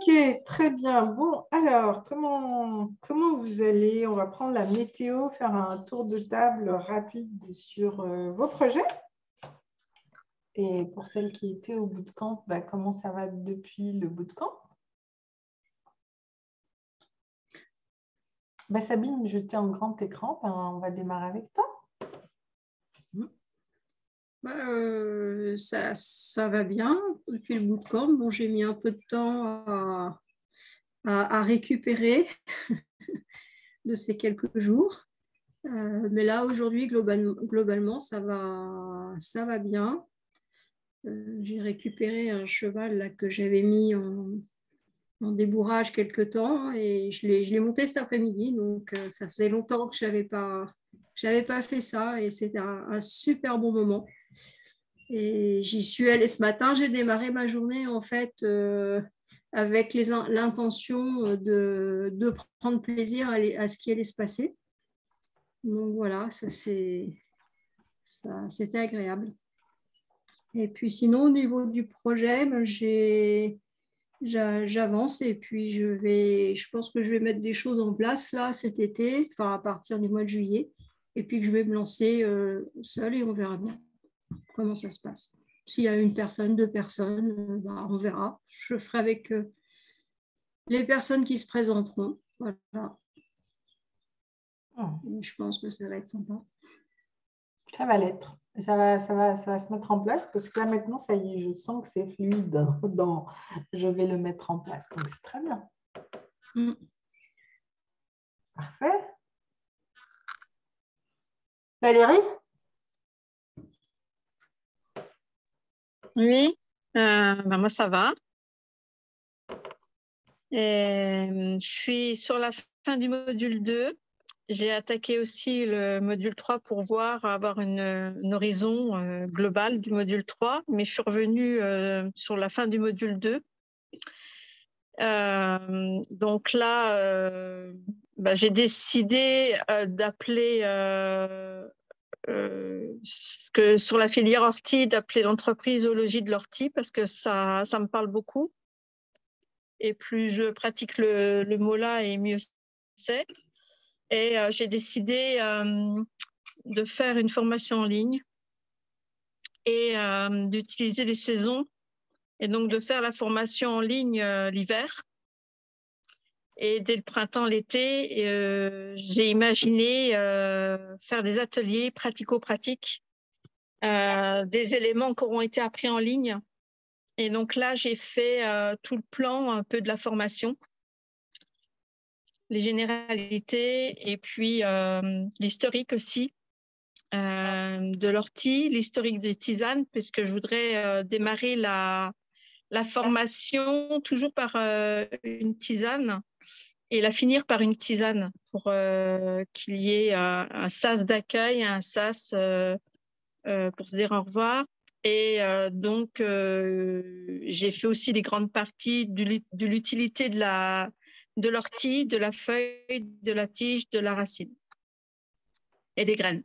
Ok, très bien. Bon, alors, comment vous allez? On va prendre la météo, faire un tour de table rapide sur vos projets. Et pour celles qui étaient au bootcamp, bah, comment ça va depuis le bootcamp? Bah, Sabine, je t'ai en grand écran. Ben, on va démarrer avec toi. Ça va bien depuis le bootcamp. Bon, j'ai mis un peu de temps à récupérer de ces quelques jours. Mais là, aujourd'hui, globalement, ça va bien. J'ai récupéré un cheval là, que j'avais mis en débourrage quelque temps et je l'ai monté cet après-midi. Donc, ça faisait longtemps que je n'avais pas fait ça et c'était un super bon moment. Et j'y suis allée ce matin. J'ai démarré ma journée en fait avec l'intention de prendre plaisir à ce qui allait se passer. Donc voilà, c'était agréable. Et puis sinon, au niveau du projet, j'avance et puis je pense que je vais mettre des choses en place là cet été, enfin à partir du mois de juillet, et puis que je vais me lancer seule et on verra bien comment ça se passe. S'il y a une personne, deux personnes, on verra. Je ferai avec les personnes qui se présenteront. Voilà. Je pense que ça va être sympa. Ça va l'être. Ça va se mettre en place parce que là maintenant, ça y est, je sens que c'est fluide je vais le mettre en place. Donc, c'est très bien. Parfait. Valérie? Oui, moi ça va. Et, je suis sur la fin du module 2. J'ai attaqué aussi le module 3 pour avoir un horizon global du module 3, mais je suis revenue sur la fin du module 2. Donc là, j'ai décidé d'appeler sur la filière ortie, d'appeler l'entreprise zoologie de l'ortie parce que ça me parle beaucoup. Et plus je pratique le mot-là, et mieux c'est. Et j'ai décidé de faire une formation en ligne et d'utiliser les saisons. Et donc de faire la formation en ligne l'hiver. Et dès le printemps, l'été, j'ai imaginé faire des ateliers pratico-pratiques, des éléments qui auront été appris en ligne. Et donc là, j'ai fait tout le plan, un peu de la formation, les généralités et puis l'historique aussi de l'ortie, l'historique des tisanes, puisque je voudrais démarrer la formation toujours par une tisane et la finir par une tisane pour qu'il y ait un sas d'accueil, un sas pour se dire au revoir. Et donc, j'ai fait aussi les grandes parties de l'utilité de l'ortie, de la feuille, de la tige, de la racine et des graines.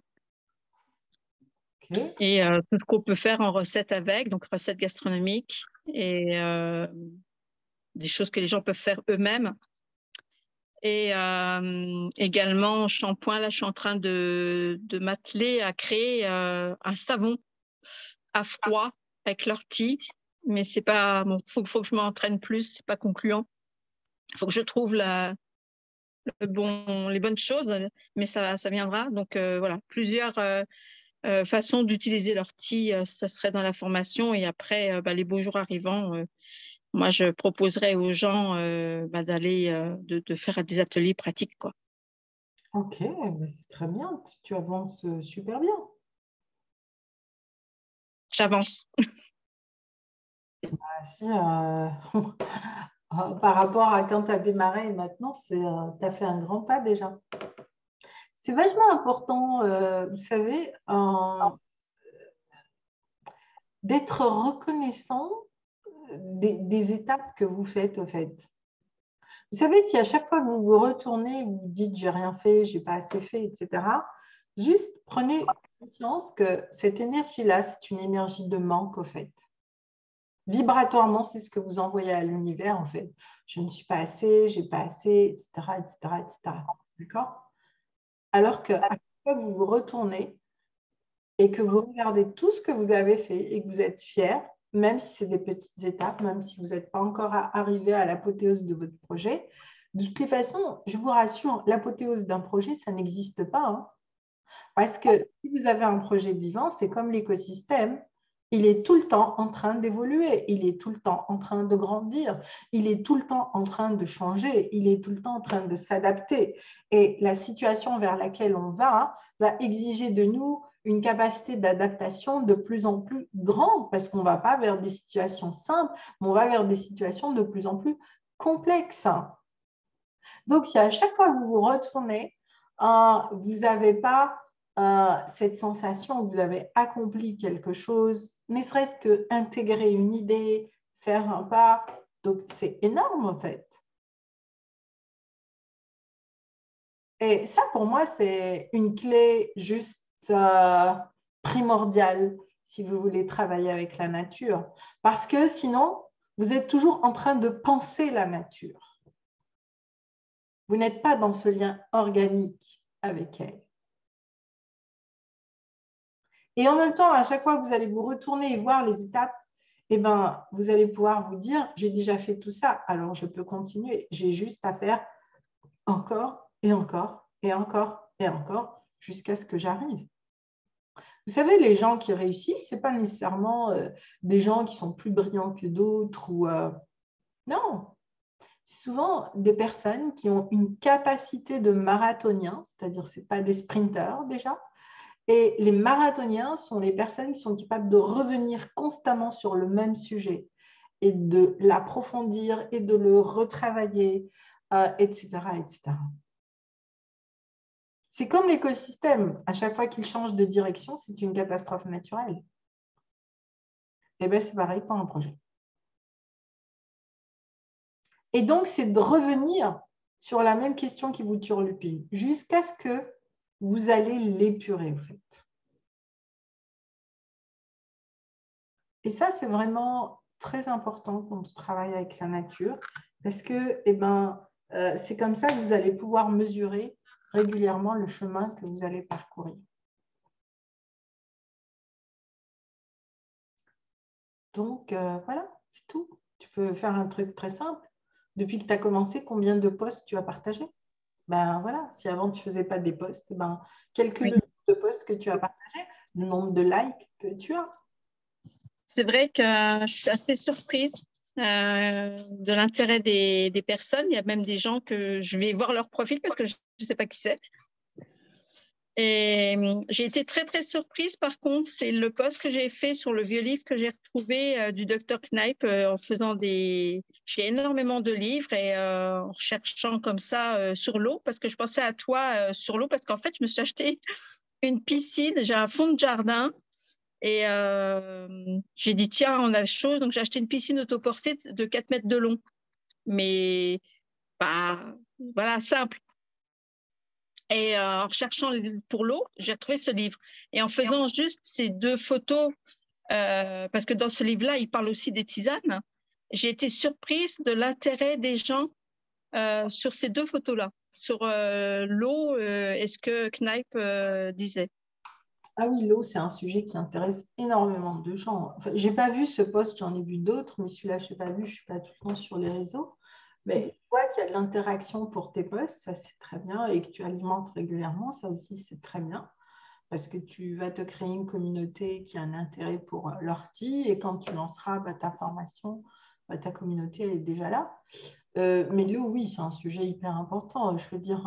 Okay. Et tout ce qu'on peut faire en recette avec, donc recettes gastronomiques et des choses que les gens peuvent faire eux-mêmes. Et également, en shampoing, là, je suis en train de m'atteler à créer un savon à froid avec l'ortie. Mais c'est pas bon, faut que je m'entraîne plus, c'est pas concluant. Il faut que je trouve les bonnes choses, mais ça viendra. Donc voilà, plusieurs façons d'utiliser l'ortie, ça serait dans la formation. Et après, les beaux jours arrivant, moi, je proposerais aux gens d'aller, de faire des ateliers pratiques, quoi. Ok, c'est très bien. Tu avances super bien. J'avance. Si, par rapport à quand tu as démarré et maintenant, tu as fait un grand pas déjà. C'est vachement important, vous savez, d'être reconnaissant des étapes que vous faites, au fait. Vous savez, si à chaque fois que vous vous retournez, vous vous dites « j'ai rien fait, j'ai pas assez fait », etc., juste prenez conscience que cette énergie-là, c'est une énergie de manque, au fait. Vibratoirement, c'est ce que vous envoyez à l'univers, en fait. Je ne suis pas assez, j'ai pas assez, etc., etc., etc. D'accord? Alors qu'à chaque fois que vous vous retournez et que vous regardez tout ce que vous avez fait et que vous êtes fier, même si c'est des petites étapes, même si vous n'êtes pas encore arrivé à l'apothéose de votre projet, de toutes les façons, je vous rassure, l'apothéose d'un projet, ça n'existe pas. Hein. Parce que si vous avez un projet vivant, c'est comme l'écosystème. Il est tout le temps en train d'évoluer, il est tout le temps en train de grandir, il est tout le temps en train de changer, il est tout le temps en train de s'adapter. Et la situation vers laquelle on va exiger de nous une capacité d'adaptation de plus en plus grande, parce qu'on ne va pas vers des situations simples, mais on va vers des situations de plus en plus complexes. Donc, si à chaque fois que vous vous retournez, vous n'avez pas cette sensation que vous avez accompli quelque chose, ne serait-ce que intégrer une idée, faire un pas, donc c'est énorme en fait. Et ça, pour moi, c'est une clé juste primordiale si vous voulez travailler avec la nature. Parce que sinon, vous êtes toujours en train de penser la nature. Vous n'êtes pas dans ce lien organique avec elle. Et en même temps, à chaque fois que vous allez vous retourner et voir les étapes, eh ben, vous allez pouvoir vous dire, j'ai déjà fait tout ça, alors je peux continuer. J'ai juste à faire encore et encore et encore et encore jusqu'à ce que j'arrive. Vous savez, les gens qui réussissent, ce n'est pas nécessairement des gens qui sont plus brillants que d'autres. Non, c'est souvent des personnes qui ont une capacité de marathonien, c'est-à-dire ce n'est pas des sprinteurs déjà. Et les marathoniens sont les personnes qui sont capables de revenir constamment sur le même sujet et de l'approfondir et de le retravailler, etc., etc. C'est comme l'écosystème. À chaque fois qu'il change de direction, c'est une catastrophe naturelle. Et bien, c'est pareil pour un projet. Et donc, c'est de revenir sur la même question qui vous turlupine jusqu'à ce que vous allez l'épurer, en fait. Et ça, c'est vraiment très important quand on travaille avec la nature parce que c'est comme ça que vous allez pouvoir mesurer régulièrement le chemin que vous allez parcourir. Donc, voilà, c'est tout. Tu peux faire un truc très simple. Depuis que tu as commencé, combien de posts tu as partagé? Ben voilà, si avant tu ne faisais pas des posts, calcule le nombre de posts que tu as partagés, le nombre de likes que tu as. C'est vrai que je suis assez surprise de l'intérêt des personnes. Il y a même des gens que je vais voir leur profil parce que je ne sais pas qui c'est. Et j'ai été très, très surprise. Par contre, c'est le post que j'ai fait sur le vieux livre que j'ai retrouvé du Dr Kneip en faisant des... J'ai énormément de livres et en recherchant comme ça sur l'eau parce que je pensais à toi sur l'eau parce qu'en fait, je me suis acheté une piscine. J'ai un fond de jardin. Et j'ai dit, tiens, on a chose. Donc, j'ai acheté une piscine autoportée de 4 mètres de long. Mais, voilà, simple. Et en recherchant pour l'eau, j'ai retrouvé ce livre. Et en faisant juste ces 2 photos, parce que dans ce livre-là, il parle aussi des tisanes, j'ai été surprise de l'intérêt des gens sur ces 2 photos-là, sur l'eau et ce que Kneip disait. Ah oui, l'eau, c'est un sujet qui intéresse énormément de gens. Enfin, je n'ai pas vu ce post, j'en ai vu d'autres, mais celui-là, je n'ai pas vu, je ne suis pas tout le temps sur les réseaux. Mais tu vois qu'il y a de l'interaction pour tes posts, ça c'est très bien, et que tu alimentes régulièrement, ça aussi c'est très bien, parce que tu vas te créer une communauté qui a un intérêt pour l'ortie, et quand tu lanceras ta formation, ta communauté elle est déjà là. Mais l'eau, oui, c'est un sujet hyper important. Je veux dire,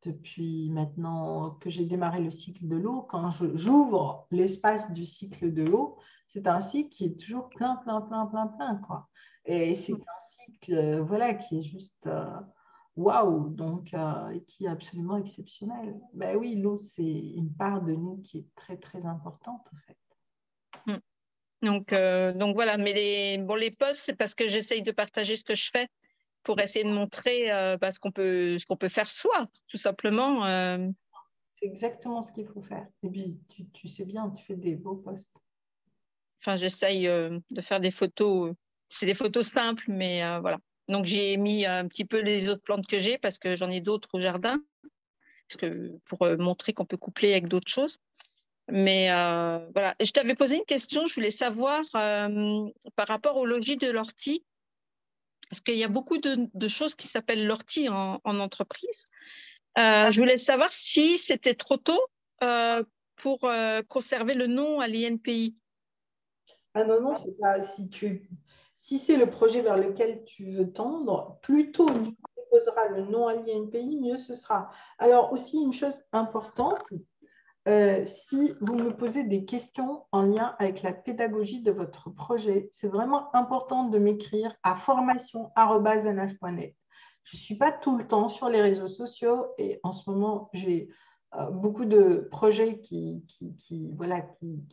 depuis maintenant que j'ai démarré le cycle de l'eau, quand j'ouvre l'espace du cycle de l'eau, c'est un cycle qui est toujours plein, plein, plein, plein, plein, quoi. Et c'est un cycle voilà, qui est juste waouh, donc qui est absolument exceptionnel. Ben oui, l'eau, c'est une part de nous qui est très, très importante, en fait. Donc voilà, mais les posts, c'est parce que j'essaye de partager ce que je fais pour essayer de montrer ce qu'on peut faire soi, tout simplement. C'est exactement ce qu'il faut faire. Et puis, tu sais bien, tu fais des beaux posts. Enfin, j'essaye de faire des photos. C'est des photos simples, mais voilà. Donc, j'ai mis un petit peu les autres plantes que j'ai parce que j'en ai d'autres au jardin, parce que, pour montrer qu'on peut coupler avec d'autres choses. Mais voilà. Je t'avais posé une question, je voulais savoir par rapport au logis de l'ortie, parce qu'il y a beaucoup de choses qui s'appellent l'ortie en entreprise. Je voulais savoir si c'était trop tôt pour conserver le nom à l'INPI. Ah non, non, c'est pas si c'est le projet vers lequel tu veux tendre, plus tôt tu déposeras le nom à l'INPI, mieux ce sera. Alors aussi une chose importante, si vous me posez des questions en lien avec la pédagogie de votre projet, c'est vraiment important de m'écrire à formation@nh.net. Je ne suis pas tout le temps sur les réseaux sociaux et en ce moment, j'ai beaucoup de projets voilà,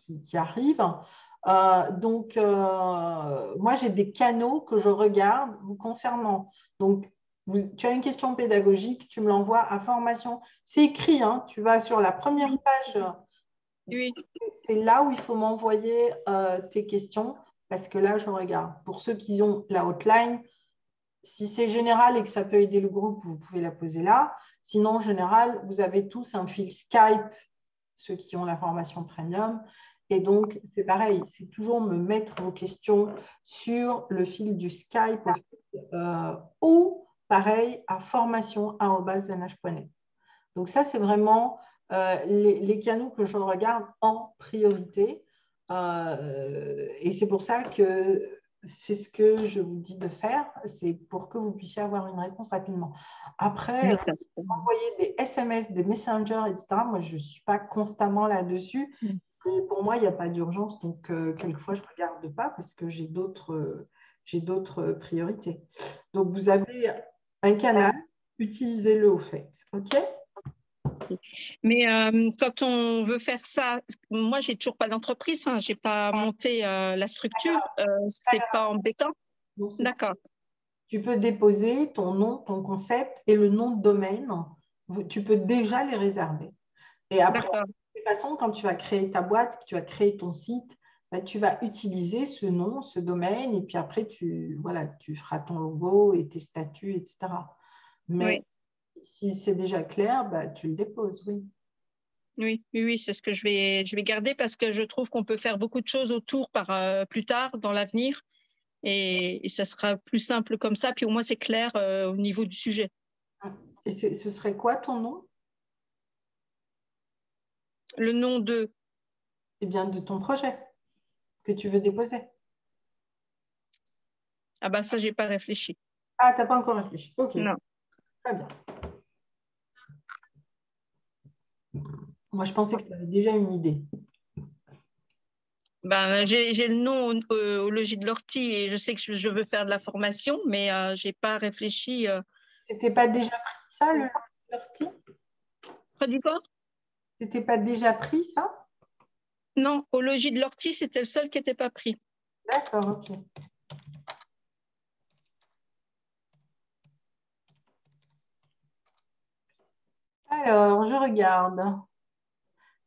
qui arrivent. Donc, moi, j'ai des canaux que je regarde vous concernant. Donc, tu as une question pédagogique, tu me l'envoies à formation. C'est écrit, hein, tu vas sur la première page. Oui. C'est là où il faut m'envoyer tes questions parce que là, je regarde. Pour ceux qui ont la hotline, si c'est général et que ça peut aider le groupe, vous pouvez la poser là. Sinon, en général, vous avez tous un fil Skype, ceux qui ont la formation premium. Et donc, c'est pareil, c'est toujours me mettre vos questions sur le fil du Skype ou pareil à formation@nh.net. Donc, ça, c'est vraiment les canaux que je regarde en priorité. Et c'est pour ça que c'est ce que je vous dis de faire, c'est pour que vous puissiez avoir une réponse rapidement. Après, si vous m'envoyez des SMS, des messengers, etc., moi, je ne suis pas constamment là-dessus. Et pour moi, il n'y a pas d'urgence. Donc, quelquefois, je ne regarde pas parce que j'ai d'autres priorités. Donc, vous avez un canal, utilisez-le au fait. OK? Mais quand on veut faire ça, moi, j'ai toujours pas d'entreprise, enfin, j'ai pas monté la structure, c'est pas embêtant. D'accord. Tu peux déposer ton nom, ton concept et le nom de domaine. Tu peux déjà les réserver. Et après, de toute façon, quand tu vas créer ta boîte, que tu vas créer ton site, bah, tu vas utiliser ce nom, ce domaine, et puis après, tu feras ton logo et tes statuts, etc. Mais si c'est déjà clair, bah, tu le déposes, oui. Oui, c'est ce que je vais garder parce que je trouve qu'on peut faire beaucoup de choses autour plus tard dans l'avenir et ça sera plus simple comme ça. Puis au moins, c'est clair au niveau du sujet. Et ce serait quoi ton nom? Le nom de… Eh bien, de ton projet que tu veux déposer. Ah bah ça, j'ai pas réfléchi. Ah, tu n'as pas encore réfléchi. OK. Non. Très bien. Moi, je pensais que tu avais déjà une idée. Ben, j'ai le nom au logis de l'ortie et je sais que je veux faire de la formation, mais je n'ai pas réfléchi. C'était pas déjà pris ça, le l'ortie? Côte d'Ivoire? C'était pas déjà pris ça? Non, au logis de l'ortie, c'était le seul qui n'était pas pris. D'accord, ok. Alors, je regarde.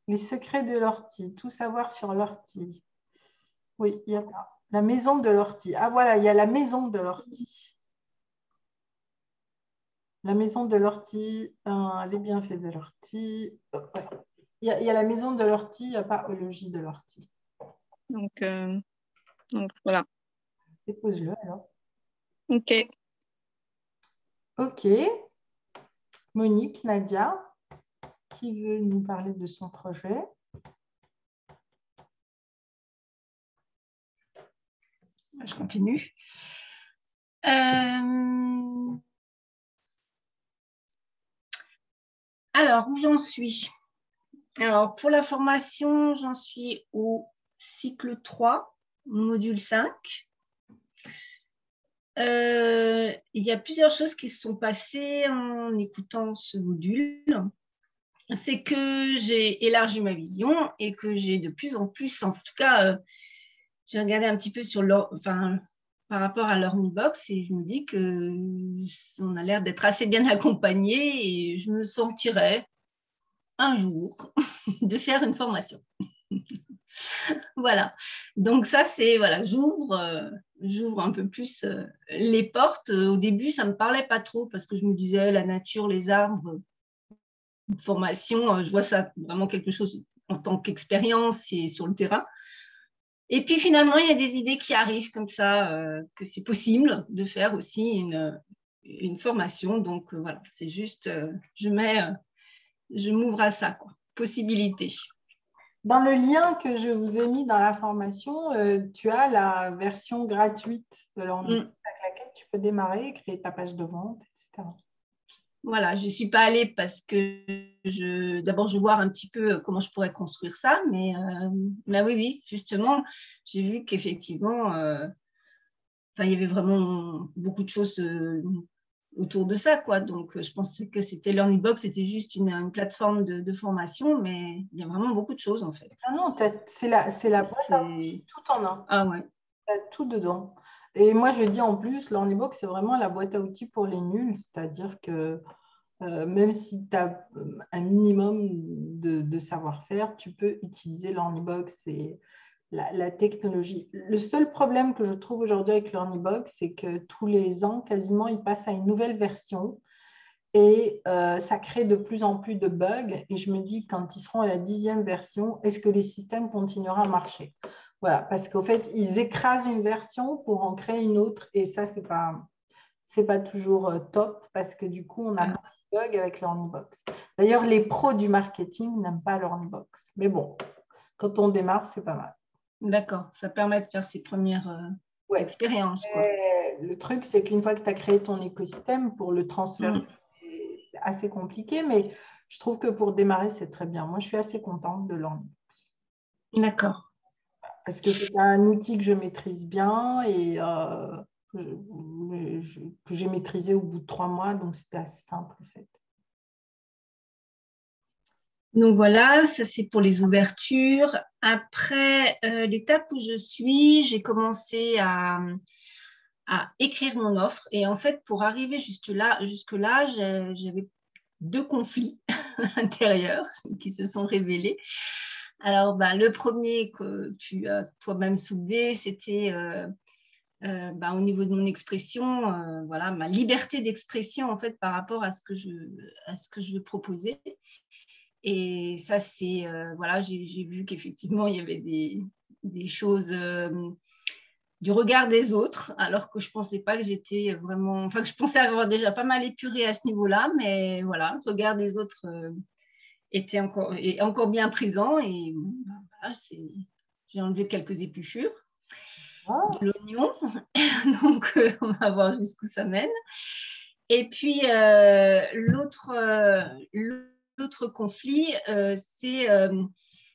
Les secrets de l'ortie. Tout savoir sur l'ortie. Oui, il y a la maison de l'ortie. Ah voilà, il y a la maison de l'ortie. La maison de l'ortie, les bienfaits de l'ortie. Ouais. Il y a la maison de l'ortie, il n'y a pas au logis de l'ortie. Donc voilà. Dépose-le alors. OK. OK. Monique, Nadia, qui veut nous parler de son projet? Je continue. Alors, où j'en suis? Alors, pour la formation, j'en suis au cycle 3, module 5. Il y a plusieurs choses qui se sont passées en écoutant ce module. C'est que j'ai élargi ma vision et que j'ai de plus en plus, en tout cas, j'ai regardé un petit peu sur par rapport à l'Ornibox et je me dis qu'on a l'air d'être assez bien accompagné et je me sentirais un jour de faire une formation. Voilà. Donc ça, c'est, voilà, j'ouvre un peu plus les portes. Au début, ça ne me parlait pas trop parce que je me disais, la nature, les arbres, formation, je vois ça vraiment quelque chose en tant qu'expérience et sur le terrain. Et puis finalement, il y a des idées qui arrivent comme ça, que c'est possible de faire aussi une formation. Donc voilà, c'est juste, je m'ouvre à ça, quoi. Possibilité. Dans le lien que je vous ai mis dans la formation, tu as la version gratuite de l'Ornibox avec laquelle tu peux démarrer, créer ta page de vente, etc. Voilà, je ne suis pas allée parce que d'abord, je veux voir un petit peu comment je pourrais construire ça. Mais oui, justement, j'ai vu qu'effectivement, il y avait vraiment beaucoup de choses autour de ça, quoi. Donc, je pensais que c'était l'Ornibox, c'était juste une plateforme de formation, mais il y a vraiment beaucoup de choses, en fait. Ah non, c'est la boîte à outils, tout en un. Ah ouais. Tu as tout dedans. Et moi, je dis en plus, l'Ornibox, c'est vraiment la boîte à outils pour les nuls, c'est-à-dire que même si tu as un minimum de savoir-faire, tu peux utiliser l'Ornibox et la technologie. Le seul problème que je trouve aujourd'hui avec l'Ornibox, c'est que tous les ans, quasiment, ils passent à une nouvelle version et ça crée de plus en plus de bugs. Et je me dis, quand ils seront à la 10e version, est-ce que les systèmes continueront à marcher? Voilà, parce qu'au fait, ils écrasent une version pour en créer une autre et ça, c'est pas toujours top parce que du coup, on a beaucoup de bugs avec l'Ornibox. D'ailleurs, les pros du marketing n'aiment pas l'Ornibox. Mais bon, quand on démarre, c'est pas mal. D'accord, ça permet de faire ses premières expériences, quoi. Le truc, c'est qu'une fois que tu as créé ton écosystème, pour le transfert, c'est assez compliqué, mais je trouve que pour démarrer, c'est très bien. Moi, je suis assez contente de l'Ornibox. D'accord. Parce que c'est un outil que je maîtrise bien et que j'ai maîtrisé au bout de 3 mois, donc c'était assez simple en fait. Donc voilà, ça c'est pour les ouvertures. Après, l'étape où je suis, j'ai commencé à écrire mon offre. Et en fait, pour arriver jusque-là, j'avais 2 conflits intérieurs qui se sont révélés. Alors, le premier que tu as toi-même soulevé, c'était au niveau de mon expression, voilà, ma liberté d'expression en fait par rapport à ce que je veux proposer. Et ça, c'est, voilà, j'ai vu qu'effectivement, il y avait des choses du regard des autres, alors que je ne pensais pas que j'étais vraiment... Enfin, que je pensais avoir déjà pas mal épuré à ce niveau-là, mais voilà, le regard des autres est encore bien présent. Et voilà, j'ai enlevé quelques épluchures de l'oignon. Donc, on va voir jusqu'où ça mène. Et puis, l'autre conflit,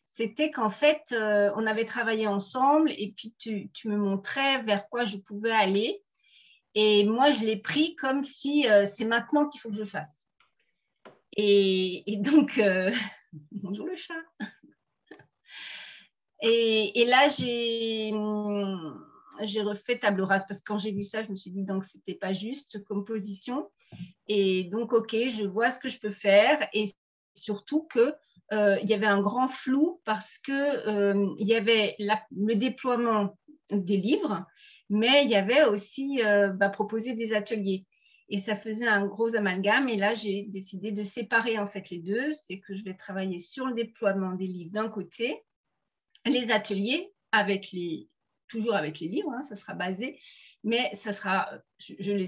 c'était qu'en fait, on avait travaillé ensemble et puis tu me montrais vers quoi je pouvais aller. Et moi, je l'ai pris comme si c'est maintenant qu'il faut que je fasse. Et donc, bonjour le chat. Et là, j'ai refait table rase parce que quand j'ai vu ça, je me suis dit donc c'était pas juste comme position. Et donc, ok, je vois ce que je peux faire et surtout que il y avait un grand flou parce que il y avait le déploiement des livres, mais il y avait aussi proposer des ateliers. Et ça faisait un gros amalgame. Et là, j'ai décidé de séparer en fait les deux. C'est que je vais travailler sur le déploiement des livres d'un côté, les ateliers toujours avec les livres, hein, ça sera basé, mais ça sera, j'ai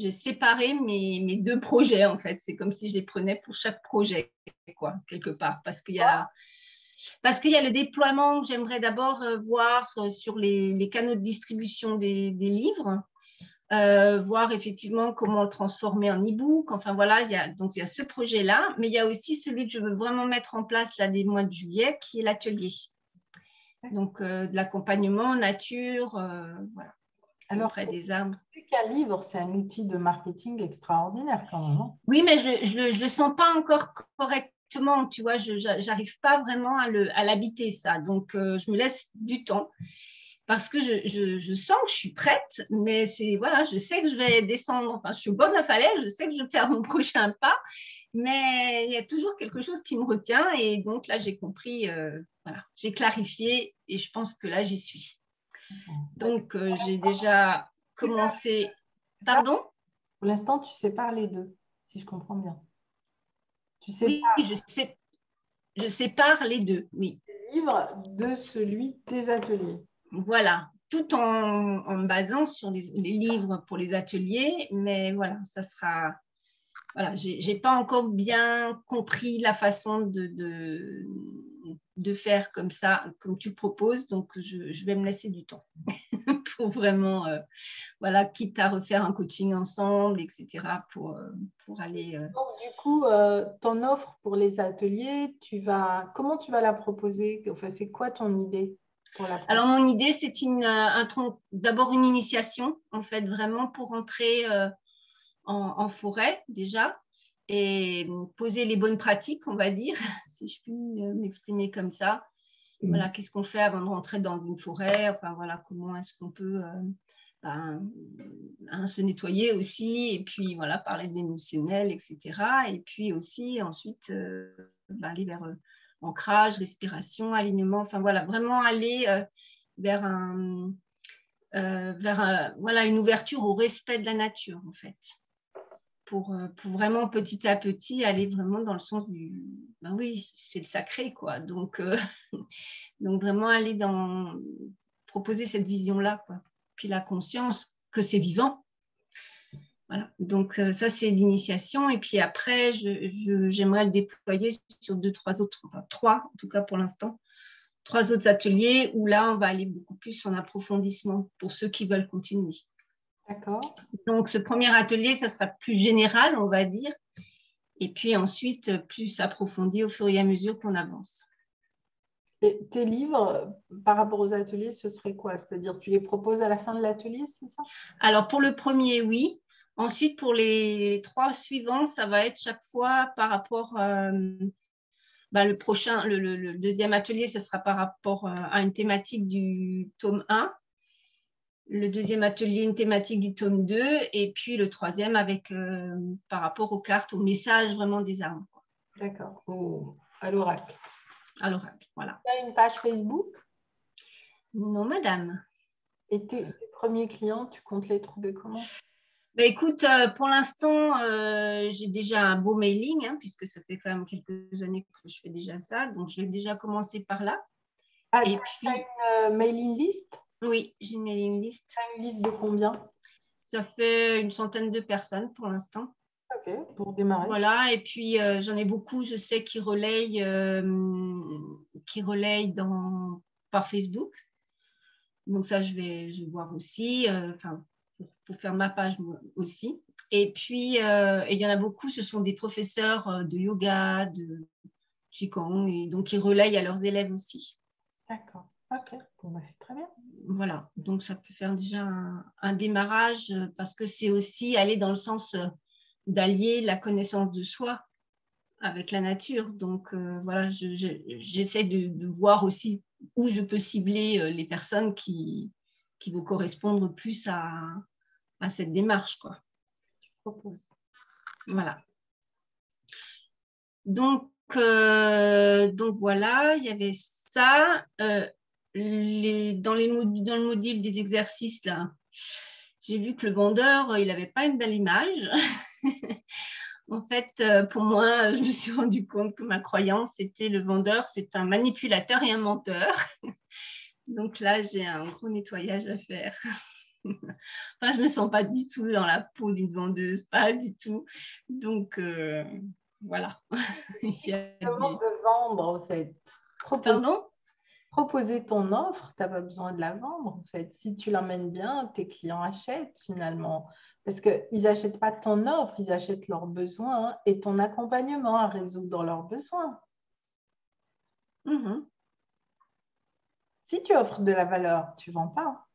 séparé mes 2 projets en fait. C'est comme si je les prenais pour chaque projet, quoi, quelque part, parce qu'il y a le déploiement que j'aimerais d'abord voir sur les canaux de distribution des livres. Voir effectivement comment le transformer en e-book. Enfin voilà, il y a ce projet-là, mais il y a aussi celui que je veux vraiment mettre en place là des mois de juillet, qui est l'atelier. Donc de l'accompagnement nature, voilà. Alors, auprès des arbres. qu'un livre, c'est un outil de marketing extraordinaire quand même. Oui, mais je le sens pas encore correctement, tu vois, j'arrive pas vraiment à l'habiter ça. Donc je me laisse du temps. parce que je sens que je suis prête, mais voilà, je sais que je vais descendre, enfin, je suis au bord de la falaise, je sais que je vais faire mon prochain pas, mais il y a toujours quelque chose qui me retient. Et donc là, j'ai compris, voilà, j'ai clarifié et je pense que là, j'y suis. Donc, j'ai déjà commencé. Pardon? Pour l'instant, tu sépares les deux, si je comprends bien. Tu sépares Oui, je sépare les deux, oui. le livre de celui des ateliers. Voilà, tout en me basant sur les livres pour les ateliers, mais voilà, ça sera. Voilà, j'ai pas encore bien compris la façon de faire comme ça, comme tu proposes, donc je vais me laisser du temps pour vraiment, voilà, quitte à refaire un coaching ensemble, etc., pour aller. Donc, du coup, ton offre pour les ateliers, comment tu vas la proposer? Enfin, c'est quoi ton idée pour la proposer? Alors, mon idée, c'est d'abord une initiation, en fait, vraiment pour entrer en forêt déjà et poser les bonnes pratiques, on va dire, si je puis m'exprimer comme ça. Voilà, qu'est-ce qu'on fait avant de rentrer dans une forêt? Enfin, voilà, comment est-ce qu'on peut se nettoyer aussi, et puis, voilà, parler de l'émotionnel, etc. Et puis aussi, ensuite, aller vers ancrage, respiration, alignement, enfin, voilà, vraiment aller vers voilà, une ouverture au respect de la nature, en fait. Pour vraiment petit à petit aller vraiment dans le sens du ben oui, c'est le sacré, quoi. Donc vraiment aller proposer cette vision-là, quoi. Puis la conscience que c'est vivant. Voilà. Donc ça, c'est l'initiation. Et puis après, j'aimerais le déployer sur 2, 3 autres, enfin 3 en tout cas pour l'instant, 3 autres ateliers où là, on va aller beaucoup plus en approfondissement pour ceux qui veulent continuer. D'accord. Donc, ce premier atelier, ça sera plus général, on va dire, et puis ensuite, plus approfondi au fur et à mesure qu'on avance. Et tes livres, par rapport aux ateliers, ce serait quoi? C'est-à-dire, tu les proposes à la fin de l'atelier, c'est ça? Alors, pour le premier, oui. Ensuite, pour les 3 suivants, ça va être chaque fois par rapport le deuxième atelier, ce sera par rapport à une thématique du tome 1. Le deuxième atelier, une thématique du tome 2. Et puis le troisième, avec par rapport aux cartes, au message vraiment des arbres. D'accord. À l'oracle. À l'oracle, voilà. Tu as une page Facebook? Non, madame. Et tes premiers clients, tu comptes les trouver comment? Ben, écoute, pour l'instant, j'ai déjà un beau mailing, hein, puisque ça fait quand même quelques années que je fais déjà ça. Donc, je vais déjà commencer par là. Ah, et tu puis, as une mailing list? oui, j'ai une mailing list. Tu as une liste de combien? Ça fait une centaine de personnes pour l'instant. Ok, pour démarrer. Voilà, et puis j'en ai beaucoup, je sais, qui relayent par Facebook. Donc ça, je vais voir aussi, pour faire ma page aussi. Et puis, il y en a beaucoup, ce sont des professeurs de yoga, de Qigong, et donc ils relayent à leurs élèves aussi. D'accord, ok, bon, bah, c'est très bien. Voilà, donc ça peut faire déjà un démarrage, parce que c'est aussi aller dans le sens d'allier la connaissance de soi avec la nature. Donc voilà, j'essaie de voir aussi où je peux cibler les personnes qui vont correspondre plus à cette démarche, quoi. Je propose. Voilà. Donc voilà, il y avait ça. Dans le module des exercices, là, j'ai vu que le vendeur, il n'avait pas une belle image. En fait, pour moi, je me suis rendu compte que ma croyance, c'était le vendeur, c'est un manipulateur et un menteur. Donc là, j'ai un gros nettoyage à faire. Enfin, je ne me sens pas du tout dans la peau d'une vendeuse, pas du tout. Donc, voilà. Comment de vendre, en fait? Pardon? Proposer ton offre, tu n'as pas besoin de la vendre, en fait. Si tu l'emmènes bien, tes clients achètent finalement. Parce qu'ils n'achètent pas ton offre, ils achètent leurs besoins et ton accompagnement à résoudre leurs besoins. Mm-hmm. Si tu offres de la valeur, tu ne vends pas.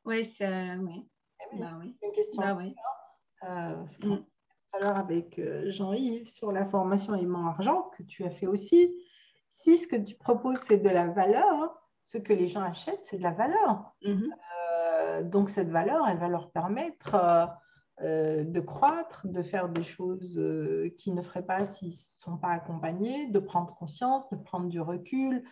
Oui, c'est oui. Oui, Bah, oui. une question. Bah, oui. Tout à l'heure avec Jean-Yves sur la formation aimant argent que tu as fait aussi, Si ce que tu proposes, c'est de la valeur, ce que les gens achètent, c'est de la valeur. Donc, cette valeur, elle va leur permettre de croître, de faire des choses qu'ils ne feraient pas s'ils ne sont pas accompagnés, de prendre conscience, de prendre du recul.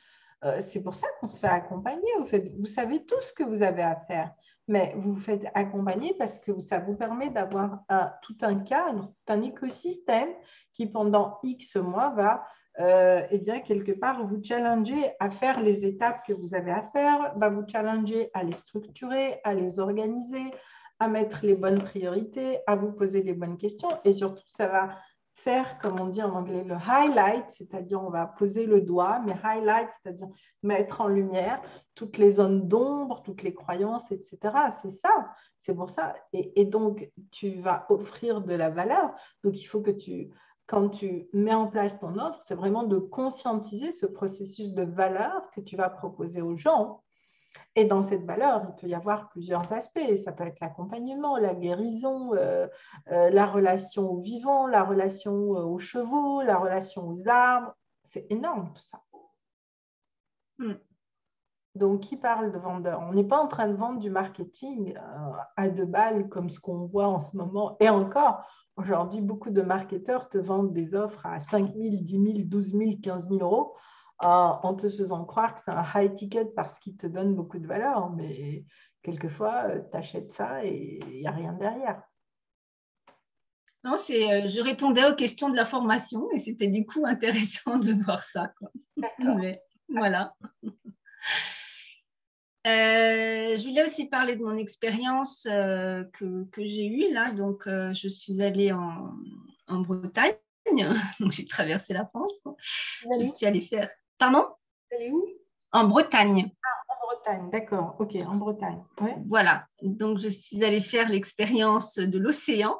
C'est pour ça qu'on se fait accompagner. Vous savez tout ce que vous avez à faire, mais vous vous faites accompagner parce que ça vous permet d'avoir tout un cadre, tout un écosystème qui, pendant X mois, va eh bien, quelque part, vous challenger à faire les étapes que vous avez à faire, va vous challenger à les structurer, à les organiser, à mettre les bonnes priorités, à vous poser les bonnes questions. Et surtout, ça va faire, comme on dit en anglais, le highlight, c'est-à-dire on va poser le doigt, mais highlight, c'est-à-dire mettre en lumière toutes les zones d'ombre, toutes les croyances, etc. C'est ça, c'est pour ça. Et donc, tu vas offrir de la valeur. Donc, il faut que quand tu mets en place ton offre, c'est vraiment de conscientiser ce processus de valeur que tu vas proposer aux gens. Et dans cette valeur, il peut y avoir plusieurs aspects. Ça peut être l'accompagnement, la guérison, la relation au vivant, la relation aux chevaux, la relation aux arbres. C'est énorme tout ça. Donc, qui parle de vendeur? On n'est pas en train de vendre du marketing à 2 balles comme ce qu'on voit en ce moment. Et encore, aujourd'hui, beaucoup de marketeurs te vendent des offres à 5 000, 10 000, 12 000, 15 000 euros en te faisant croire que c'est un high ticket parce qu'il te donne beaucoup de valeur. Mais quelquefois, tu achètes ça et il n'y a rien derrière. Non, je répondais aux questions de la formation et c'était du coup intéressant de voir ça. Mais, voilà. Je voulais aussi parler de mon expérience que j'ai eue là. Donc, je suis allée en Bretagne. Donc, j'ai traversé la France. Je suis allée faire… Pardon? Vous allez où? En Bretagne. Ah, en Bretagne, d'accord. Ok, en Bretagne. Ouais. Voilà. Donc, je suis allée faire l'expérience de l'océan.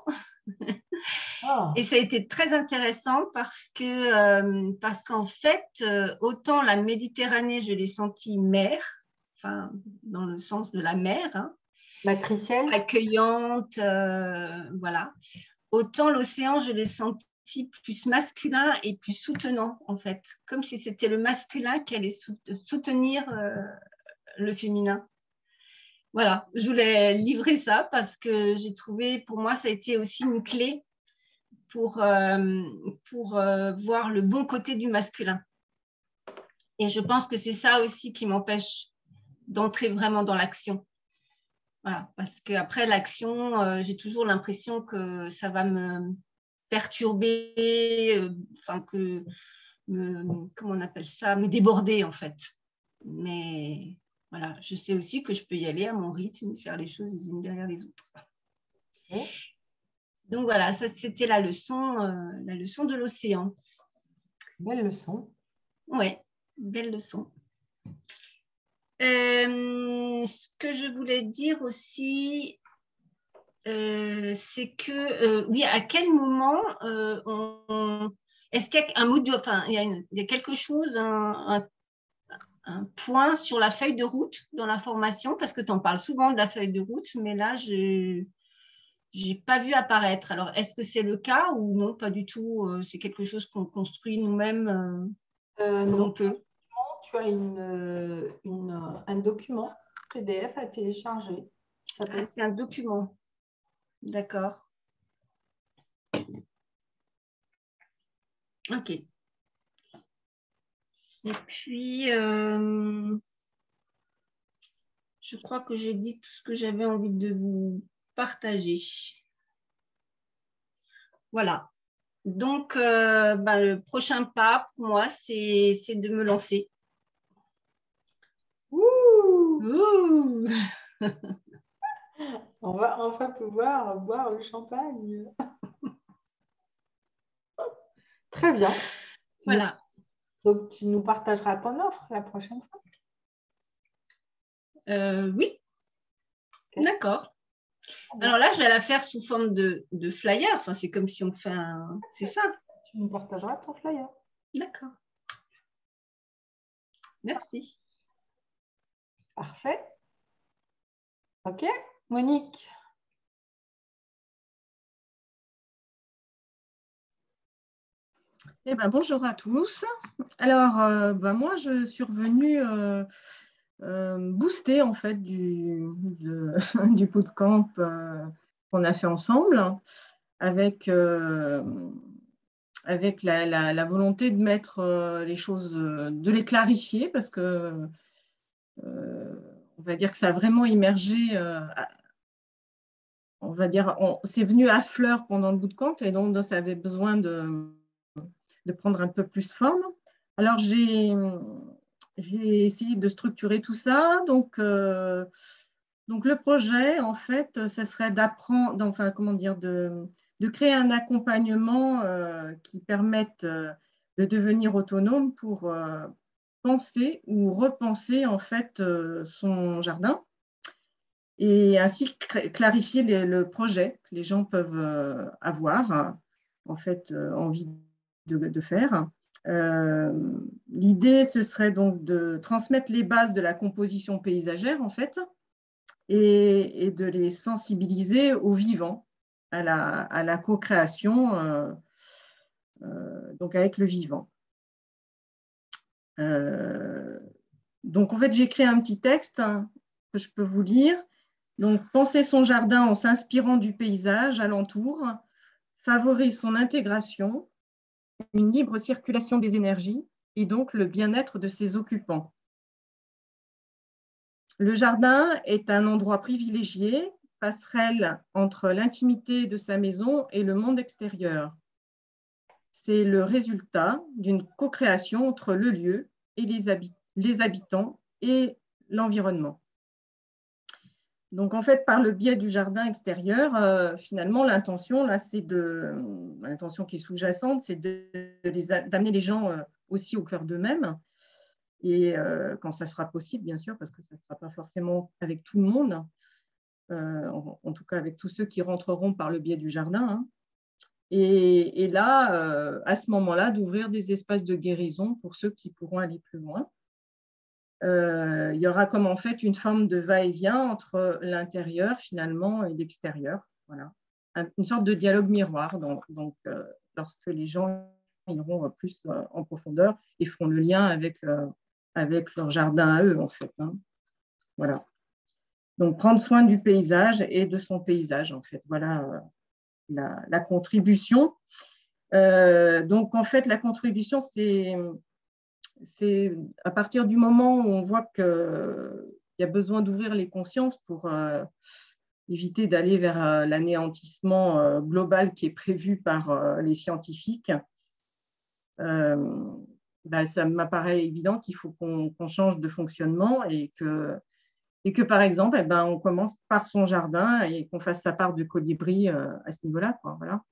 Oh. Et ça a été très intéressant parce qu'en fait, autant la Méditerranée, je l'ai sentie mer, enfin, dans le sens de la mer, hein, Matricielle. accueillante, voilà. Autant l'océan, je l'ai senti plus masculin et plus soutenant, en fait. Comme si c'était le masculin qui allait soutenir le féminin. Voilà, je voulais livrer ça parce que j'ai trouvé, pour moi, ça a été aussi une clé pour voir le bon côté du masculin. Et je pense que c'est ça aussi qui m'empêche d'entrer vraiment dans l'action. Voilà, parce qu'après l'action, j'ai toujours l'impression que ça va me perturber, comment on appelle ça, me déborder en fait. Mais voilà, je sais aussi que je peux y aller à mon rythme, faire les choses les unes derrière les autres. Oui. Donc voilà, ça c'était la leçon de l'océan. Belle leçon. Oui, belle leçon. Ce que je voulais dire aussi, c'est que, oui, à quel moment est-ce qu'il y a un mot enfin, il y a quelque chose, un point sur la feuille de route dans la formation, parce que tu en parles souvent de la feuille de route, mais là, je n'ai pas vu apparaître. Alors, est-ce que c'est le cas ou non, pas du tout? C'est quelque chose qu'on construit nous-mêmes Non, tu as un document PDF à télécharger. Ah, c'est un document. D'accord. Ok. Et puis, je crois que j'ai dit tout ce que j'avais envie de vous partager. Voilà. Donc, le prochain pas pour moi, c'est de me lancer. Ouh. Ouh. On va enfin pouvoir boire le champagne. Très bien. Voilà. Donc, tu nous partageras ton offre la prochaine fois. Oui. Okay. D'accord. Alors là, je vais la faire sous forme de flyer. Enfin, c'est comme si on fait un… C'est ça. Tu nous partageras ton flyer. D'accord. Merci. Parfait. OK. Monique. Eh ben, bonjour à tous. Alors, moi, je suis revenue booster en fait du bootcamp qu'on a fait ensemble avec, avec la volonté de mettre les choses, de les clarifier parce que on va dire que ça a vraiment immergé, on va dire, c'est venu à fleur pendant le bootcamp et donc ça avait besoin de prendre un peu plus forme. Alors, j'ai essayé de structurer tout ça. Donc le projet, en fait, ce serait d'apprendre, enfin, comment dire, de créer un accompagnement qui permette de devenir autonome pour penser ou repenser, en fait, son jardin et ainsi clarifier le projet que les gens peuvent avoir, en fait, envie de faire. L'idée, ce serait donc de transmettre les bases de la composition paysagère, en fait, et de les sensibiliser au vivant, à la co-création, donc avec le vivant. Donc, en fait, j'ai créé un petit texte que je peux vous lire. Donc, penser son jardin en s'inspirant du paysage alentour favorise son intégration, une libre circulation des énergies et donc le bien-être de ses occupants. Le jardin est un endroit privilégié, passerelle entre l'intimité de sa maison et le monde extérieur. C'est le résultat d'une co-création entre le lieu et les habitants et l'environnement. Donc, en fait, par le biais du jardin extérieur, finalement, l'intention, là, l'intention qui est sous-jacente, c'est d'amener les gens aussi au cœur d'eux-mêmes. Et quand ça sera possible, bien sûr, parce que ça ne sera pas forcément avec tout le monde, en tout cas avec tous ceux qui rentreront par le biais du jardin. Hein. Et là, à ce moment-là, d'ouvrir des espaces de guérison pour ceux qui pourront aller plus loin. Il y aura comme en fait une forme de va-et-vient entre l'intérieur finalement et l'extérieur. Voilà. Une sorte de dialogue miroir. Donc lorsque les gens iront plus en profondeur et feront le lien avec leur jardin à eux, en fait. Hein. Voilà. Donc, prendre soin du paysage et de son paysage, en fait. Voilà la contribution. Donc, en fait, la contribution, c'est à partir du moment où on voit qu'il y a besoin d'ouvrir les consciences pour éviter d'aller vers l'anéantissement global qui est prévu par les scientifiques. Ça m'apparaît évident qu'il faut qu'on change de fonctionnement et que par exemple, on commence par son jardin et qu'on fasse sa part de colibri à ce niveau-là. Voilà.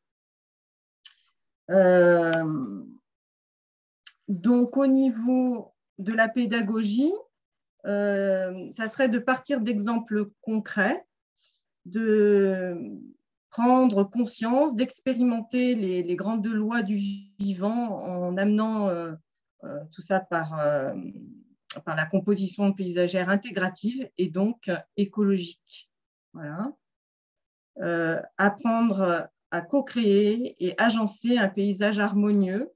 Donc, au niveau de la pédagogie, ça serait de partir d'exemples concrets, de prendre conscience, d'expérimenter les grandes lois du vivant en amenant tout ça par la composition paysagère intégrative et donc écologique. Voilà. Apprendre à co-créer et agencer un paysage harmonieux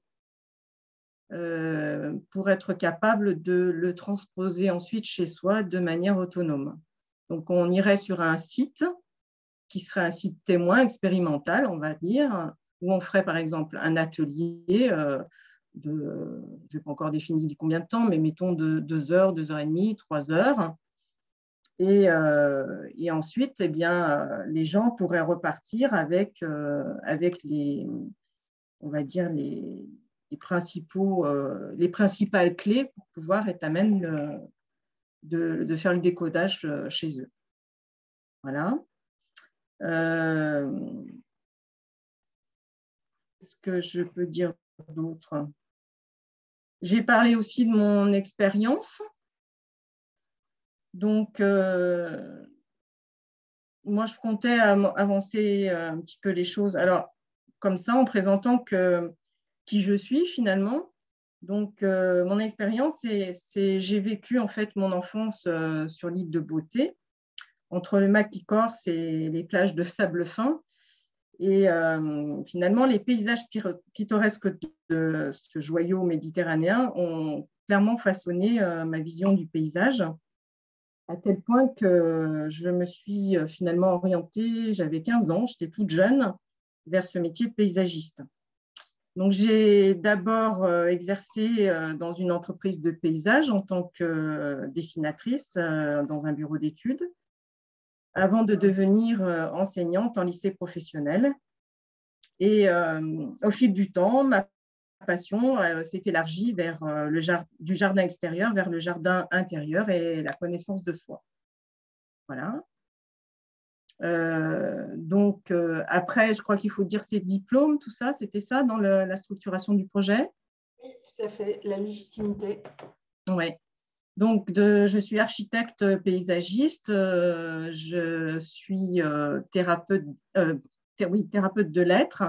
pour être capable de le transposer ensuite chez soi de manière autonome. Donc, on irait sur un site qui serait un site témoin expérimental, on va dire, où on ferait par exemple un atelier je n'ai pas encore défini combien de temps, mais mettons de 2 heures, 2 heures et demie, 3 heures. Et ensuite, les gens pourraient repartir avec les, on va dire, les principales clés pour pouvoir être à même de faire le décodage chez eux. Voilà. Qu'est-ce que je peux dire d'autre? J'ai parlé aussi de mon expérience. Donc, moi, je comptais avancer un petit peu les choses. Alors, comme ça, en présentant qui je suis finalement. Donc, mon expérience, c'est j'ai vécu en fait mon enfance sur l'île de Beauté, entre le maquis corse et les plages de sable fin. Et finalement, les paysages pittoresques de ce joyau méditerranéen ont clairement façonné ma vision du paysage, à tel point que je me suis finalement orientée, j'avais 15 ans, j'étais toute jeune, vers ce métier de paysagiste. Donc, j'ai d'abord exercé dans une entreprise de paysage en tant que dessinatrice dans un bureau d'études, avant de devenir enseignante en lycée professionnel. Et au fil du temps, ma passion s'est élargie vers du jardin extérieur vers le jardin intérieur et la connaissance de soi. Voilà. Donc, après, je crois qu'il faut dire ses diplômes, tout ça, c'était ça dans la structuration du projet? Oui, tout à fait, la légitimité. Oui. Donc, je suis architecte paysagiste, je suis thérapeute de lettres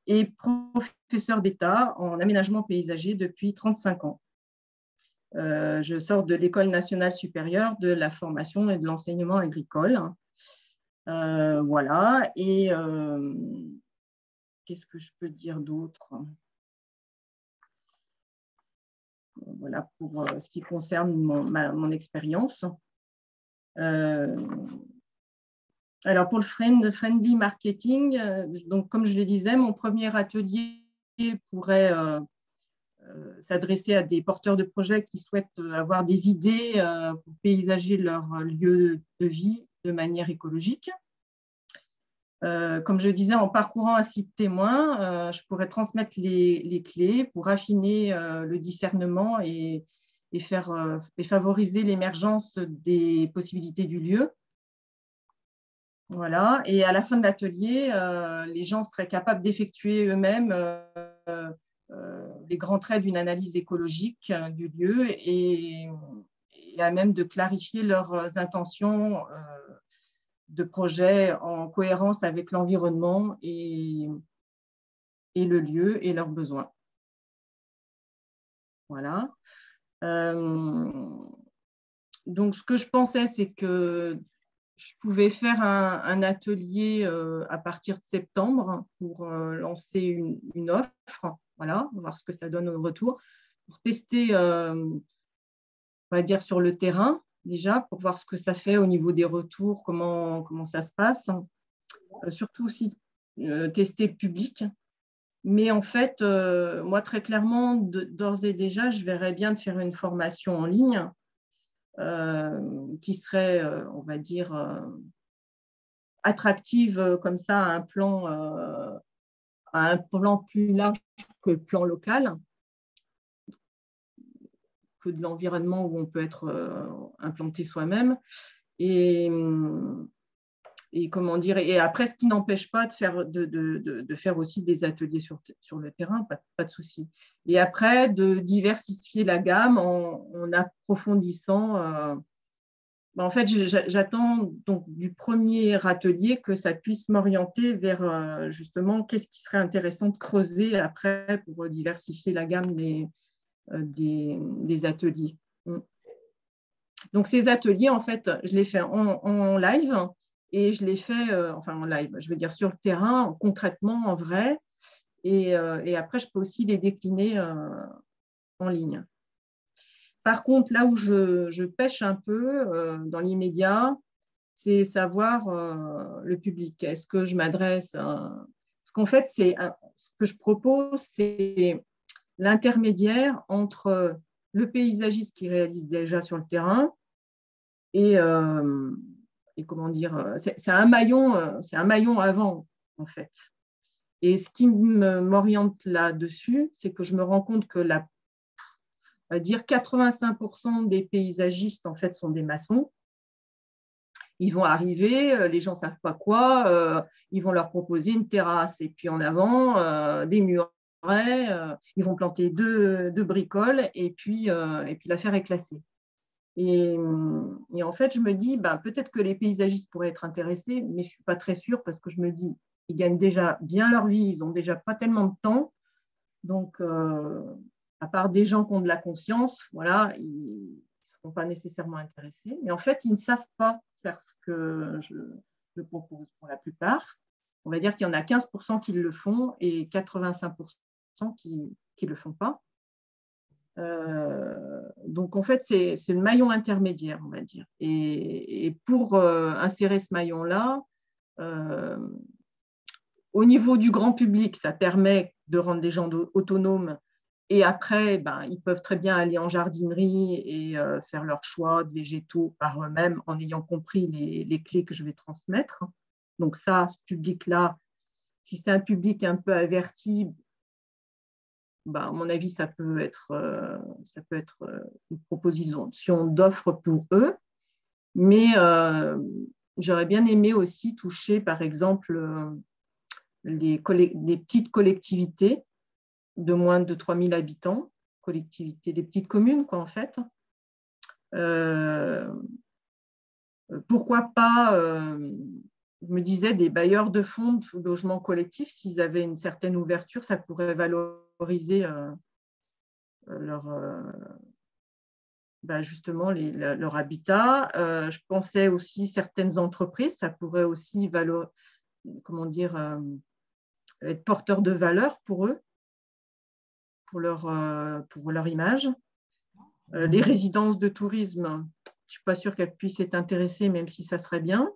et professeur d'État en aménagement paysager depuis 35 ans. Je sors de l'École nationale supérieure de la formation et de l'enseignement agricole. Voilà. Et qu'est-ce que je peux dire d'autre? Voilà pour ce qui concerne mon expérience. Alors, pour le friendly marketing, donc, comme je le disais, mon premier atelier pourrait s'adresser à des porteurs de projets qui souhaitent avoir des idées pour paysager leur lieu de vie de manière écologique. Comme je le disais, en parcourant un site témoin, je pourrais transmettre les clés pour affiner le discernement et favoriser l'émergence des possibilités du lieu. Voilà. Et à la fin de l'atelier, les gens seraient capables d'effectuer eux-mêmes les grands traits d'une analyse écologique du lieu et à même de clarifier leurs intentions de projet en cohérence avec l'environnement et le lieu et leurs besoins. Voilà. Donc, ce que je pensais, c'est que je pouvais faire un atelier à partir de septembre pour lancer une offre, voilà, voir ce que ça donne au retour, pour tester, on va dire, sur le terrain déjà, pour voir ce que ça fait au niveau des retours, comment ça se passe, surtout aussi tester le public. Mais en fait, moi, très clairement, d'ores et déjà, je verrais bien de faire une formation en ligne qui serait, on va dire, attractive comme ça à un plan plus large que le plan local, que de l'environnement où on peut être implanté soi-même. Et comment dire, et après, ce qui n'empêche pas de faire aussi des ateliers sur le terrain, pas de souci. Et après, de diversifier la gamme en approfondissant. En fait, j'attends donc du premier atelier que ça puisse m'orienter vers justement qu'est-ce qui serait intéressant de creuser après pour diversifier la gamme des ateliers. Donc, ces ateliers, en fait, je les fais en live et je les fais, enfin en live, je veux dire sur le terrain, concrètement, en vrai. Et après, je peux aussi les décliner en ligne. Par contre, là où je pêche un peu dans l'immédiat, c'est savoir le public. Est-ce que je m'adresse à… Parce qu'en fait, ce que je propose, c'est l'intermédiaire entre le paysagiste qui réalise déjà sur le terrain et comment dire, c'est un maillon avant, en fait. Et ce qui m'oriente là-dessus, c'est que je me rends compte que on va dire 85% des paysagistes, en fait, sont des maçons. Ils vont arriver, les gens ne savent pas quoi, ils vont leur proposer une terrasse et puis en avant, des murets, ils vont planter deux bricoles et puis l'affaire est classée. Et en fait, je me dis, peut-être que les paysagistes pourraient être intéressés, mais je ne suis pas très sûre parce que je me dis, ils gagnent déjà bien leur vie, ils n'ont déjà pas tellement de temps. Donc, à part des gens qui ont de la conscience, voilà, ils ne seront pas nécessairement intéressés. Mais en fait, ils ne savent pas faire ce que je je propose pour la plupart. On va dire qu'il y en a 15% qui le font et 85% qui ne le font pas. Donc, en fait, c'est le maillon intermédiaire, on va dire. Et pour insérer ce maillon-là, au niveau du grand public, ça permet de rendre les gens autonomes. Et après, ils peuvent très bien aller en jardinerie et faire leur choix de végétaux par eux-mêmes en ayant compris les clés que je vais transmettre. Donc ça, ce public-là, si c'est un public un peu averti, à mon avis, ça peut être une proposition d'offre pour eux. Mais j'aurais bien aimé aussi toucher, par exemple, les petites collectivités de moins de 3000 habitants, collectivités, des petites communes, quoi, en fait. Pourquoi pas, je me disais, des bailleurs de fonds de logement collectif, s'ils avaient une certaine ouverture, ça pourrait valoriser justement leur habitat. Je pensais aussi certaines entreprises, ça pourrait aussi être porteur de valeur pour eux, pour leur image. Les résidences de tourisme, je ne suis pas sûre qu'elles puissent être intéressées, même si ça serait bien.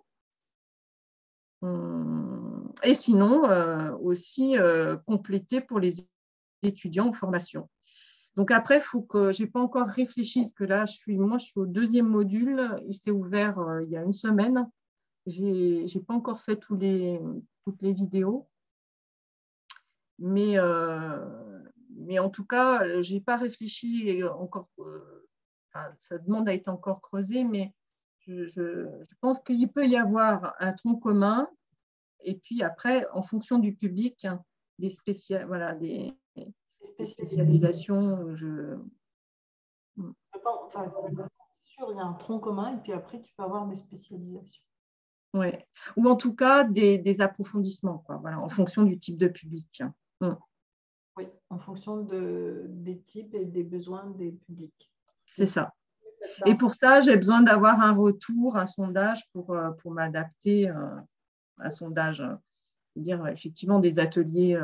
Et sinon, aussi compléter pour les étudiants en formation. Donc après, je n'ai pas encore réfléchi, parce que là, je suis au 2e module, il s'est ouvert il y a une semaine. Je n'ai pas encore fait toutes les vidéos. Mais en tout cas, je n'ai pas réfléchi encore. Ça demande à être encore creusé, mais je pense qu'il peut y avoir un tronc commun. Et puis après, en fonction du public, des spécialisations. C'est sûr, il y a un tronc commun et puis après, tu peux avoir des spécialisations. Ouais. Ou en tout cas, des approfondissements, quoi, voilà, en fonction du type de public. Oui, en fonction des types et des besoins des publics. C'est ça. Et pour ça, j'ai besoin d'avoir un retour, un sondage pour m'adapter, un sondage, dire effectivement des ateliers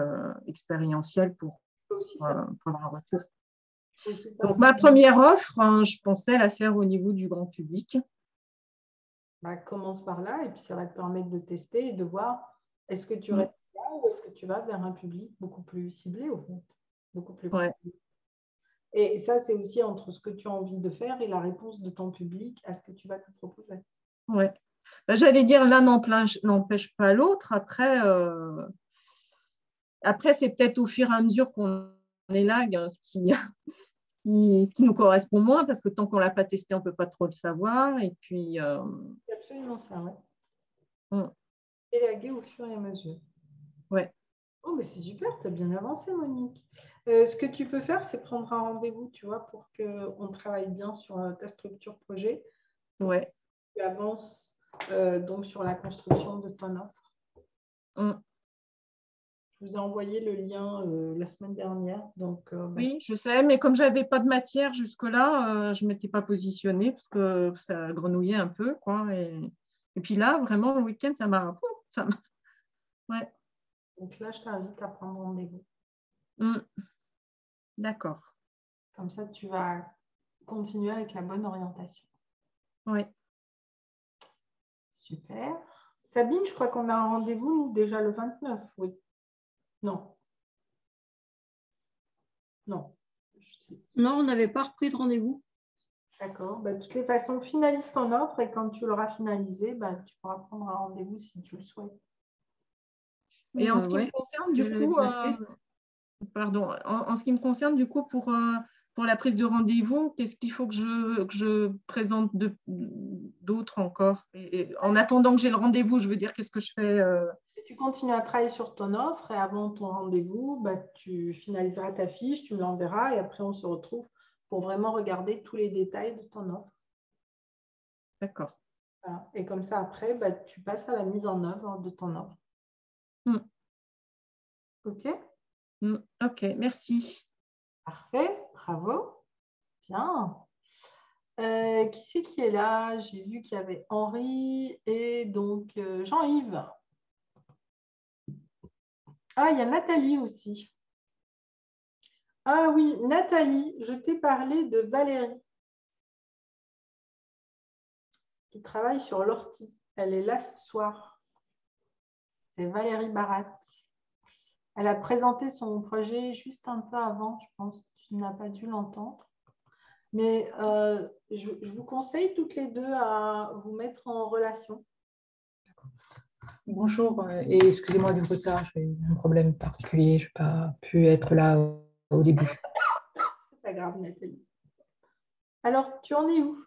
expérientiels pour avoir un retour. Donc, ma première offre, je pensais la faire au niveau du grand public. Commence par là et puis ça va te permettre de tester et de voir est-ce que tu restes là ou est-ce que tu vas vers un public beaucoup plus ciblé, au fait, beaucoup plus ciblé. Et ça, c'est aussi entre ce que tu as envie de faire et la réponse de ton public à ce que tu vas te proposer. Ouais. J'allais dire l'un n'empêche pas l'autre. Après, c'est peut-être au fur et à mesure qu'on élague ce qui nous correspond moins, parce que tant qu'on ne l'a pas testé, on ne peut pas trop le savoir. Et puis, c'est absolument ça, oui. Élaguer au fur et à mesure. Ouais. Oh, mais c'est super, tu as bien avancé, Monique. Ce que tu peux faire, c'est prendre un rendez-vous, tu vois, pour qu'on travaille bien sur ta structure projet. Ouais. Tu avances donc sur la construction de ton offre. Je vous ai envoyé le lien la semaine dernière. Donc, oui, je sais, mais comme je n'avais pas de matière jusque-là, je ne m'étais pas positionnée parce que ça grenouillait un peu, quoi. Et puis là, vraiment, le week-end, ça m'a… Ouais. Donc là, je t'invite à prendre rendez-vous. D'accord. Comme ça, tu vas continuer avec la bonne orientation. Oui. Super. Sabine, je crois qu'on a un rendez-vous déjà le 29, oui. Non. Non. Non, on n'avait pas repris de rendez-vous. D'accord. De toutes les façons, finalise ton offre et quand tu l'auras finalisé, tu pourras prendre un rendez-vous si tu le souhaites. Et en ce qui me concerne, du coup, pardon, en ce qui me concerne, du coup, pour la prise de rendez-vous, qu'est-ce qu'il faut que je présente d'autres encore? Et en attendant que j'ai le rendez-vous, je veux dire, qu'est-ce que je fais? Tu continues à travailler sur ton offre et avant ton rendez-vous, tu finaliseras ta fiche, tu me l'enverras et après, on se retrouve pour vraiment regarder tous les détails de ton offre. D'accord. Voilà. Et comme ça, après, tu passes à la mise en œuvre de ton offre. OK? OK, merci. Parfait, bravo. Bien. Qui c'est qui est là? J'ai vu qu'il y avait Henri et donc Jean-Yves. Ah, il y a Nathalie aussi. Ah oui, Nathalie, je t'ai parlé de Valérie qui travaille sur l'ortie. Elle est là ce soir. C'est Valérie Barat. Elle a présenté son projet juste un peu avant, je pense. Tu n'as pas dû l'entendre. Mais je vous conseille toutes les deux à vous mettre en relation. Bonjour et excusez-moi du retard, j'ai eu un problème particulier, je n'ai pas pu être là au début. C'est pas grave, Nathalie. Alors, tu en es où?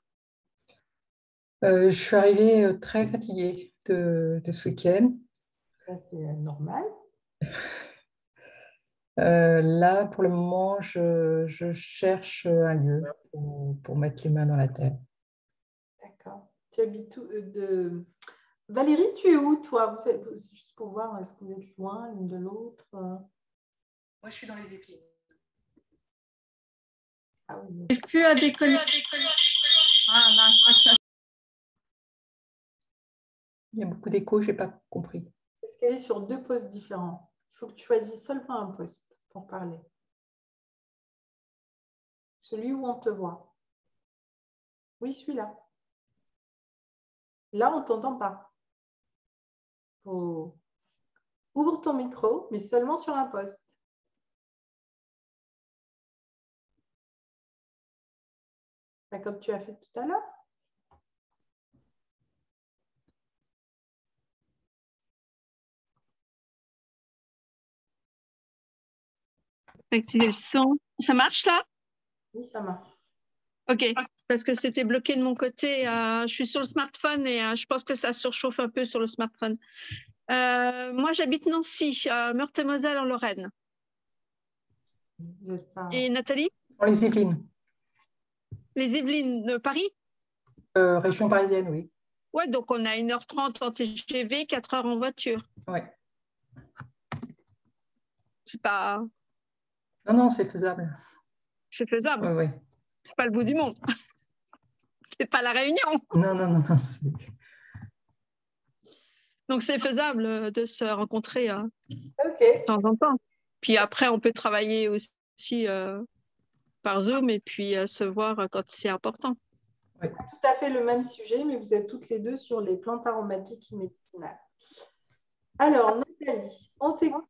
Je suis arrivée très fatiguée de ce week-end. Ça, c'est normal. Là, pour le moment, je cherche un lieu pour mettre les mains dans la terre. D'accord. Tu habites où, Valérie, tu es où, toi? Juste pour voir, est-ce que vous êtes loin l'une de l'autre? Moi, je suis dans les Yvelines. Ah oui. Je n'arrive plus à déconner. Il y a beaucoup d'écho, je n'ai pas compris. Parce qu'elle est sur deux postes différents. Il faut que tu choisisses seulement un poste pour parler. Celui où on te voit. Oui, celui-là. Là, on ne t'entend pas. Ouvre ton micro, mais seulement sur un poste. Pas comme tu as fait tout à l'heure. Activer le son. Ça marche là? Oui, ça marche. Ok, parce que c'était bloqué de mon côté. Je suis sur le smartphone et je pense que ça surchauffe un peu sur le smartphone. Moi, j'habite Nancy, Meurthe-et-Moselle en Lorraine. Et Nathalie? Dans les Yvelines. Les Yvelines de Paris? Région parisienne, oui. Ouais, donc on a 1h30 en TGV, 4 heures en voiture. Oui. C'est pas... Non, c'est faisable. C'est faisable. Oui. C'est pas le bout du monde. C'est pas la Réunion. Non. Donc c'est faisable de se rencontrer de temps en temps. Puis après, on peut travailler aussi par Zoom et puis se voir quand c'est important. Oui. Tout à fait le même sujet, mais vous êtes toutes les deux sur les plantes aromatiques médicinales. Alors, Nathalie, on t'écoute.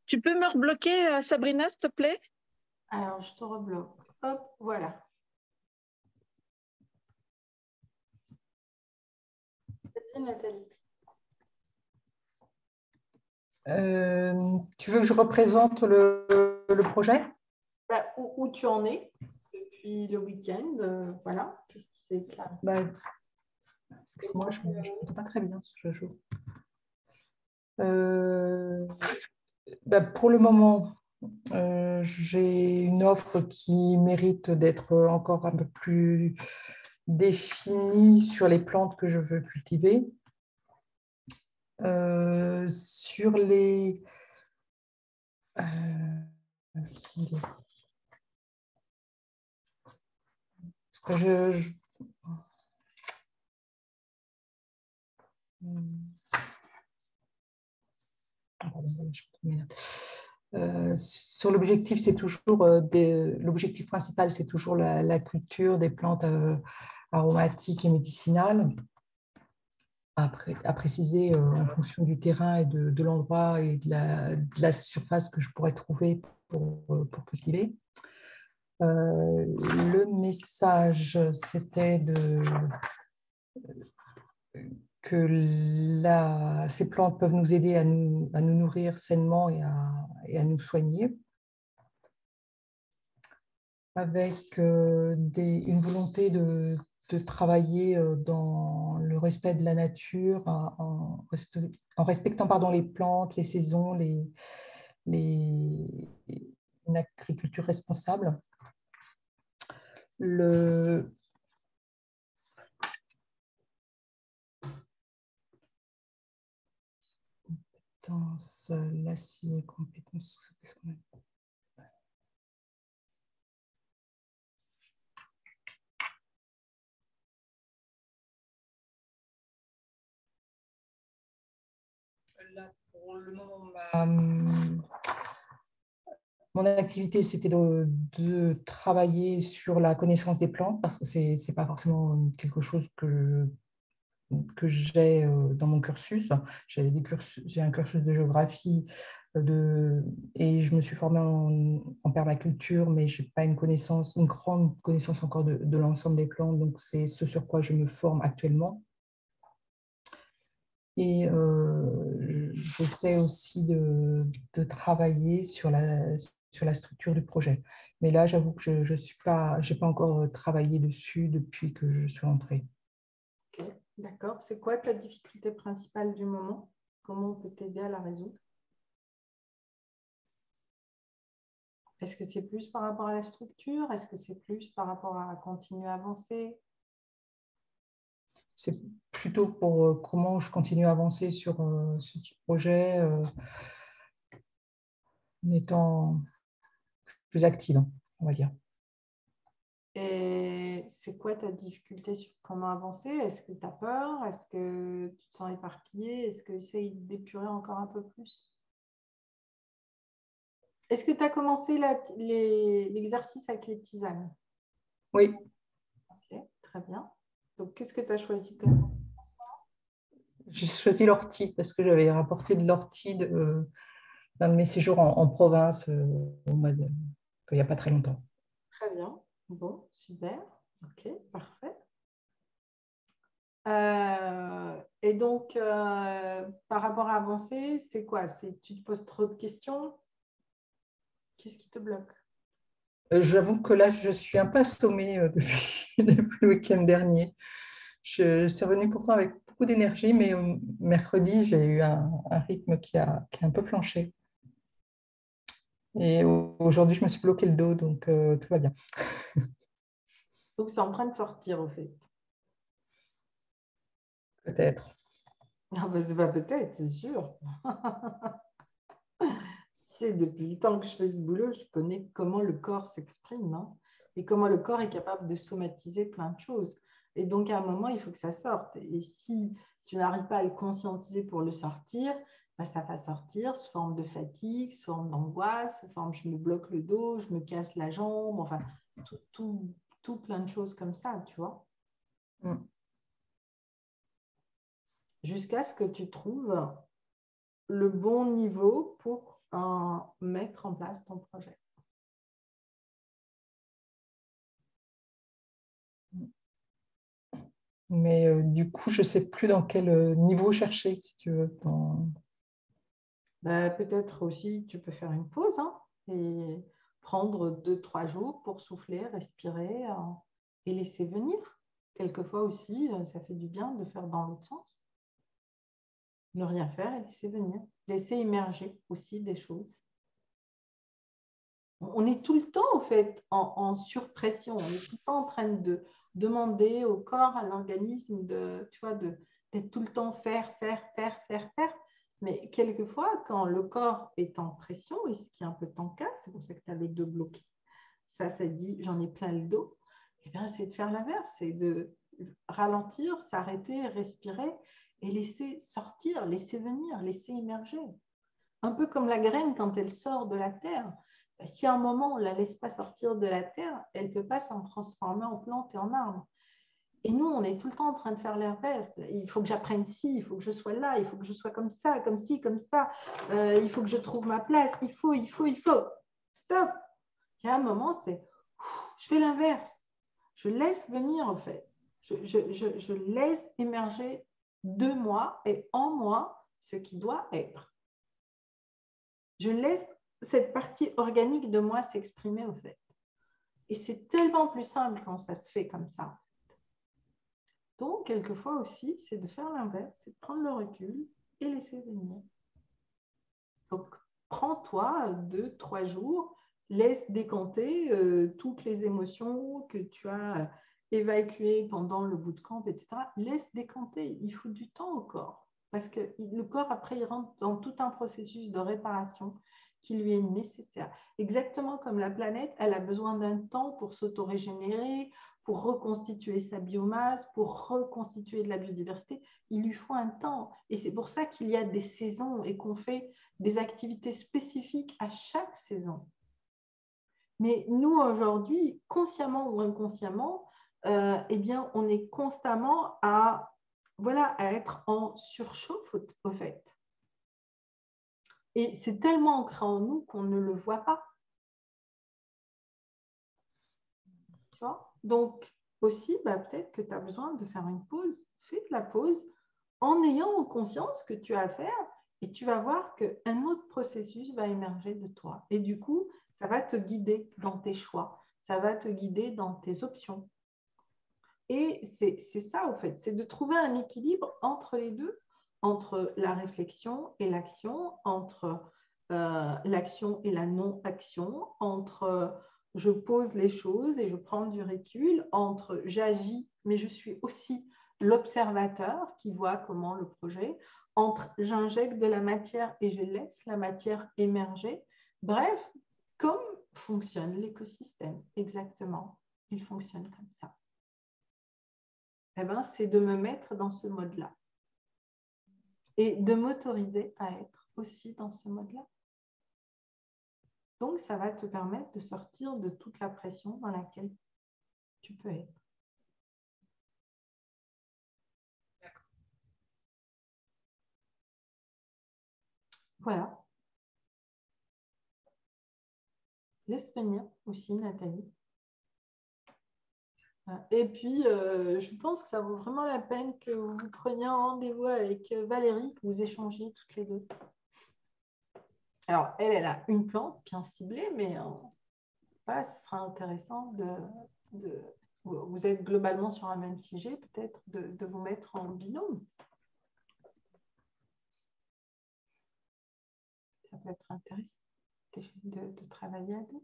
Tu peux me rebloquer, Sabrina, s'il te plaît? Alors, je te rebloque. Hop, voilà. Vas-y, Nathalie. Tu veux que je représente le projet? Où tu en es depuis le week-end, voilà. Qu'est-ce qui s'est clair? Excuse-moi, je ne m'entends pas très bien ce jour. Pour le moment, j'ai une offre qui mérite d'être encore un peu plus définie sur les plantes que je veux cultiver. Sur les... parce que sur l'objectif, c'est toujours l'objectif principal, c'est toujours la culture des plantes aromatiques et médicinales. À préciser en fonction du terrain et de l'endroit et de la surface que je pourrais trouver pour cultiver. Le message, c'était que ces plantes peuvent nous aider à nous nourrir sainement et à nous soigner, avec une volonté de travailler dans le respect de la nature, en respectant les plantes, les saisons, une agriculture responsable. L'acier, compétence. Là, pour le moment, mon activité, c'était de travailler sur la connaissance des plantes parce que ce n'est pas forcément quelque chose que j'ai dans mon cursus. J'ai un cursus de géographie et je me suis formée en permaculture, mais je n'ai pas une grande connaissance encore de l'ensemble des plantes. Donc, c'est ce sur quoi je me forme actuellement. Et j'essaie aussi de travailler sur la structure du projet. Mais là, j'avoue que je n'ai pas encore travaillé dessus depuis que je suis rentrée. Ok, d'accord. C'est quoi ta difficulté principale du moment? Comment on peut t'aider à la résoudre? Est-ce que c'est plus par rapport à la structure? Est-ce que c'est plus par rapport à continuer à avancer? C'est plutôt pour comment je continue à avancer sur ce projet en étant plus active, on va dire. Et c'est quoi ta difficulté sur comment avancer? Est-ce que tu as peur? Est-ce que tu te sens éparpillé? Est-ce que tu essayes d'épurer encore un peu plus? Est-ce que tu as commencé l'exercice avec les tisanes? Oui. Ok, très bien. Donc, qu'est-ce que tu as choisi comme? J'ai choisi l'ortie parce que j'avais rapporté de l'ortie d'un de mes séjours en province il n'y a pas très longtemps. Très bien. Bon, super. Ok, parfait. Et donc, par rapport à avancer, c'est quoi? Tu te poses trop de questions? Qu'est-ce qui te bloque? J'avoue que là, je suis un peu assommée depuis le week-end dernier. Je suis revenue pourtant avec beaucoup d'énergie, mais mercredi, j'ai eu un rythme qui a un peu flanché. Et aujourd'hui, je me suis bloqué le dos, donc tout va bien. Donc, c'est en train de sortir, au fait. Peut-être. Ah ben, c'est pas peut-être, c'est sûr. Tu sais, depuis le temps que je fais ce boulot, je connais comment le corps s'exprime, hein, et comment le corps est capable de somatiser plein de choses. Et donc, à un moment, il faut que ça sorte. Et si tu n'arrives pas à le conscientiser pour le sortir, ben, ça va sortir sous forme de fatigue, sous forme d'angoisse, sous forme je me bloque le dos, je me casse la jambe, enfin, tout plein de choses comme ça, tu vois. Mm. Jusqu'à ce que tu trouves le bon niveau pour mettre en place ton projet. Mais du coup, je ne sais plus dans quel niveau chercher, si tu veux. Peut-être aussi, tu peux faire une pause, hein, et prendre 2-3 jours pour souffler, respirer et laisser venir. Quelquefois aussi, ça fait du bien de faire dans l'autre sens. Ne rien faire et laisser venir. Laisser émerger aussi des choses. On est tout le temps, en fait, en surpression. On est tout le temps en train de demander au corps, à l'organisme, d'être tout le temps faire. Mais quelquefois, quand le corps est en pression, et ce qui est un peu ton cas, c'est pour ça que tu as le dos bloqué, ça dit j'en ai plein le dos, eh bien, c'est de faire l'inverse, c'est de ralentir, s'arrêter, respirer et laisser sortir, laisser venir, laisser émerger. Un peu comme la graine quand elle sort de la terre. Si à un moment on ne la laisse pas sortir de la terre, elle ne peut pas s'en transformer en plante et en arbre. Et nous, on est tout le temps en train de faire l'inverse. Il faut que j'apprenne ci, il faut que je sois là, il faut que je sois comme ça, comme ci, comme ça. Il faut que je trouve ma place. Il faut. Stop. Il y a un moment, je fais l'inverse. Je laisse venir, en fait. Je laisse émerger de moi et en moi ce qui doit être. Je laisse cette partie organique de moi s'exprimer, au fait. Et c'est tellement plus simple quand ça se fait comme ça. Donc, quelquefois aussi, c'est de faire l'inverse, c'est de prendre le recul et laisser venir. Donc, prends-toi 2-3 jours, laisse décanter toutes les émotions que tu as évacuées pendant le bootcamp, etc. Laisse décanter. Il faut du temps au corps. Parce que le corps, après, il rentre dans tout un processus de réparation qui lui est nécessaire. Exactement comme la planète, elle a besoin d'un temps pour s'autorégénérer, pour reconstituer sa biomasse, pour reconstituer de la biodiversité, il lui faut un temps. Et c'est pour ça qu'il y a des saisons et qu'on fait des activités spécifiques à chaque saison. Mais nous, aujourd'hui, consciemment ou inconsciemment, eh bien, on est constamment à être en surchauffe, au fait. Et c'est tellement ancré en nous qu'on ne le voit pas. Tu vois? Donc, aussi, peut-être que tu as besoin de faire une pause. Fais de la pause en ayant conscience que tu as à faire et tu vas voir qu'un autre processus va émerger de toi. Et du coup, ça va te guider dans tes choix. Ça va te guider dans tes options. Et c'est ça, en fait, c'est de trouver un équilibre entre les deux, entre la réflexion et l'action, entre l'action et la non-action, entre je pose les choses et je prends du recul, entre j'agis, mais je suis aussi l'observateur qui voit comment le projet, entre j'injecte de la matière et je laisse la matière émerger. Bref, comme fonctionne l'écosystème, exactement, il fonctionne comme ça. Eh ben, c'est de me mettre dans ce mode-là et de m'autoriser à être aussi dans ce mode-là. Donc, ça va te permettre de sortir de toute la pression dans laquelle tu peux être. Voilà. Laisse venir aussi, Nathalie. Et puis, je pense que ça vaut vraiment la peine que vous preniez un rendez-vous avec Valérie, que vous échangiez toutes les deux. Alors, elle a une plante bien ciblée, mais voilà, ce sera intéressant vous êtes globalement sur un même sujet, peut-être de vous mettre en binôme. Ça peut être intéressant de travailler à deux.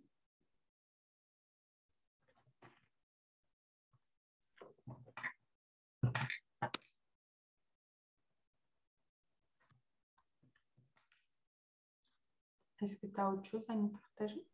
Est-ce que tu as autre chose à nous partager?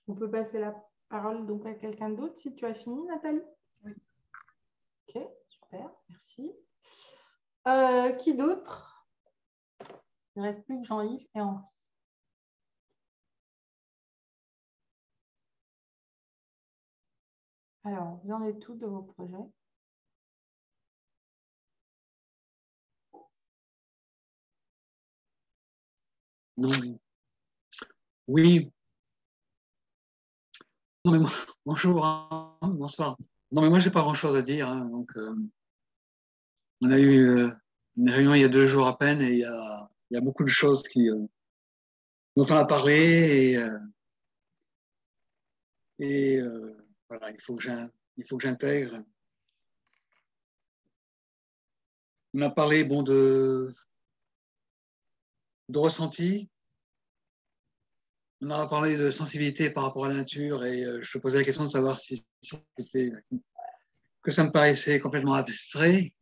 On peut passer la parole donc à quelqu'un d'autre si tu as fini, Nathalie? Oui. Ok, super, merci. Qui d'autre? Il ne reste plus que Jean-Yves et Henri. Alors, vous en êtes tous de vos projets? Non, oui. Non, mais bonjour, hein, bonsoir. Non, mais moi, j'ai pas grand-chose à dire. Hein, donc, on a eu une réunion il y a 2 jours à peine et il y a beaucoup de choses dont on a parlé et voilà, il faut que j'intègre. On a parlé bon de ressenti. On a parlé de sensibilité par rapport à la nature et je te posais la question de savoir si c'était que ça me paraissait complètement abstrait.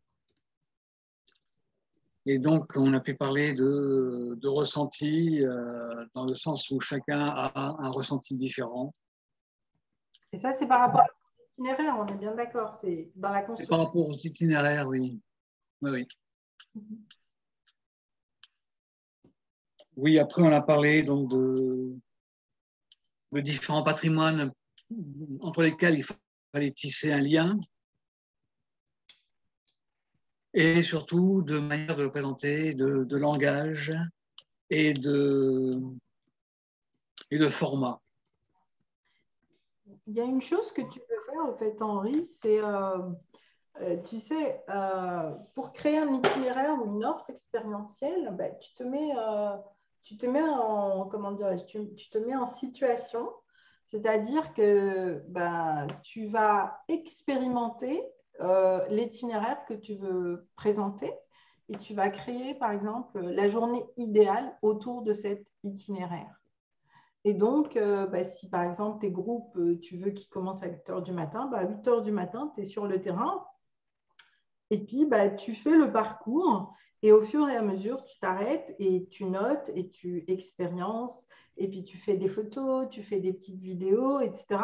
Et donc, on a pu parler de ressenti dans le sens où chacun a un ressenti différent. Et ça, c'est par rapport à l'itinéraire, on est bien d'accord, c'est dans la construction. Par rapport aux itinéraires, oui. Oui. Oui, après, on a parlé donc de différents patrimoines entre lesquels il fallait tisser un lien. Et surtout de manière de le présenter, de langage et de format. Il y a une chose que tu peux faire, en fait, Henri, c'est tu sais, pour créer un itinéraire ou une offre expérientielle, bah, tu te mets en, comment dirais-je, tu te mets en situation, c'est-à-dire que bah, tu vas expérimenter l'itinéraire que tu veux présenter et tu vas créer, par exemple, la journée idéale autour de cet itinéraire. Et donc, bah, si par exemple tes groupes, tu veux qu'ils commencent à 8 heures du matin, bah, à 8 heures du matin, tu es sur le terrain et puis bah, tu fais le parcours et au fur et à mesure, tu t'arrêtes et tu notes et tu expériences et puis tu fais des photos, tu fais des petites vidéos, etc.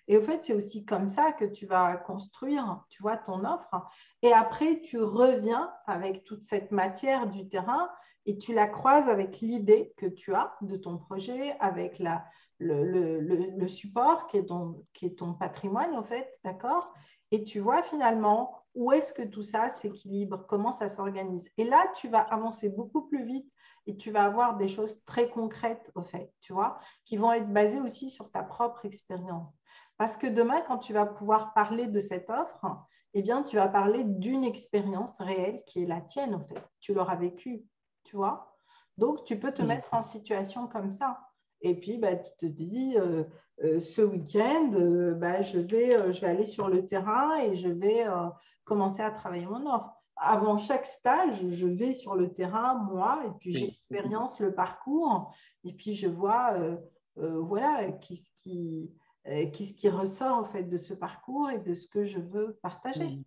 Et au fait, c'est aussi comme ça que tu vas construire, tu vois, ton offre. Et après, tu reviens avec toute cette matière du terrain et tu la croises avec l'idée que tu as de ton projet, avec le support qui est ton patrimoine, en fait, d'accord? Et tu vois finalement où est-ce que tout ça s'équilibre, comment ça s'organise. Et là, tu vas avancer beaucoup plus vite et tu vas avoir des choses très concrètes, au fait, tu vois, qui vont être basées aussi sur ta propre expérience. Parce que demain, quand tu vas pouvoir parler de cette offre, eh bien, tu vas parler d'une expérience réelle qui est la tienne, en fait. Tu l'auras vécue, tu vois. Donc, tu peux te mettre en situation comme ça. Et puis, bah, tu te dis, ce week-end, bah, je vais aller sur le terrain et je vais commencer à travailler mon offre. Avant chaque stage, je vais sur le terrain, moi, et puis j'expérience le parcours, et puis je vois voilà, qu'est-ce qui ressort en fait, de ce parcours et de ce que je veux partager.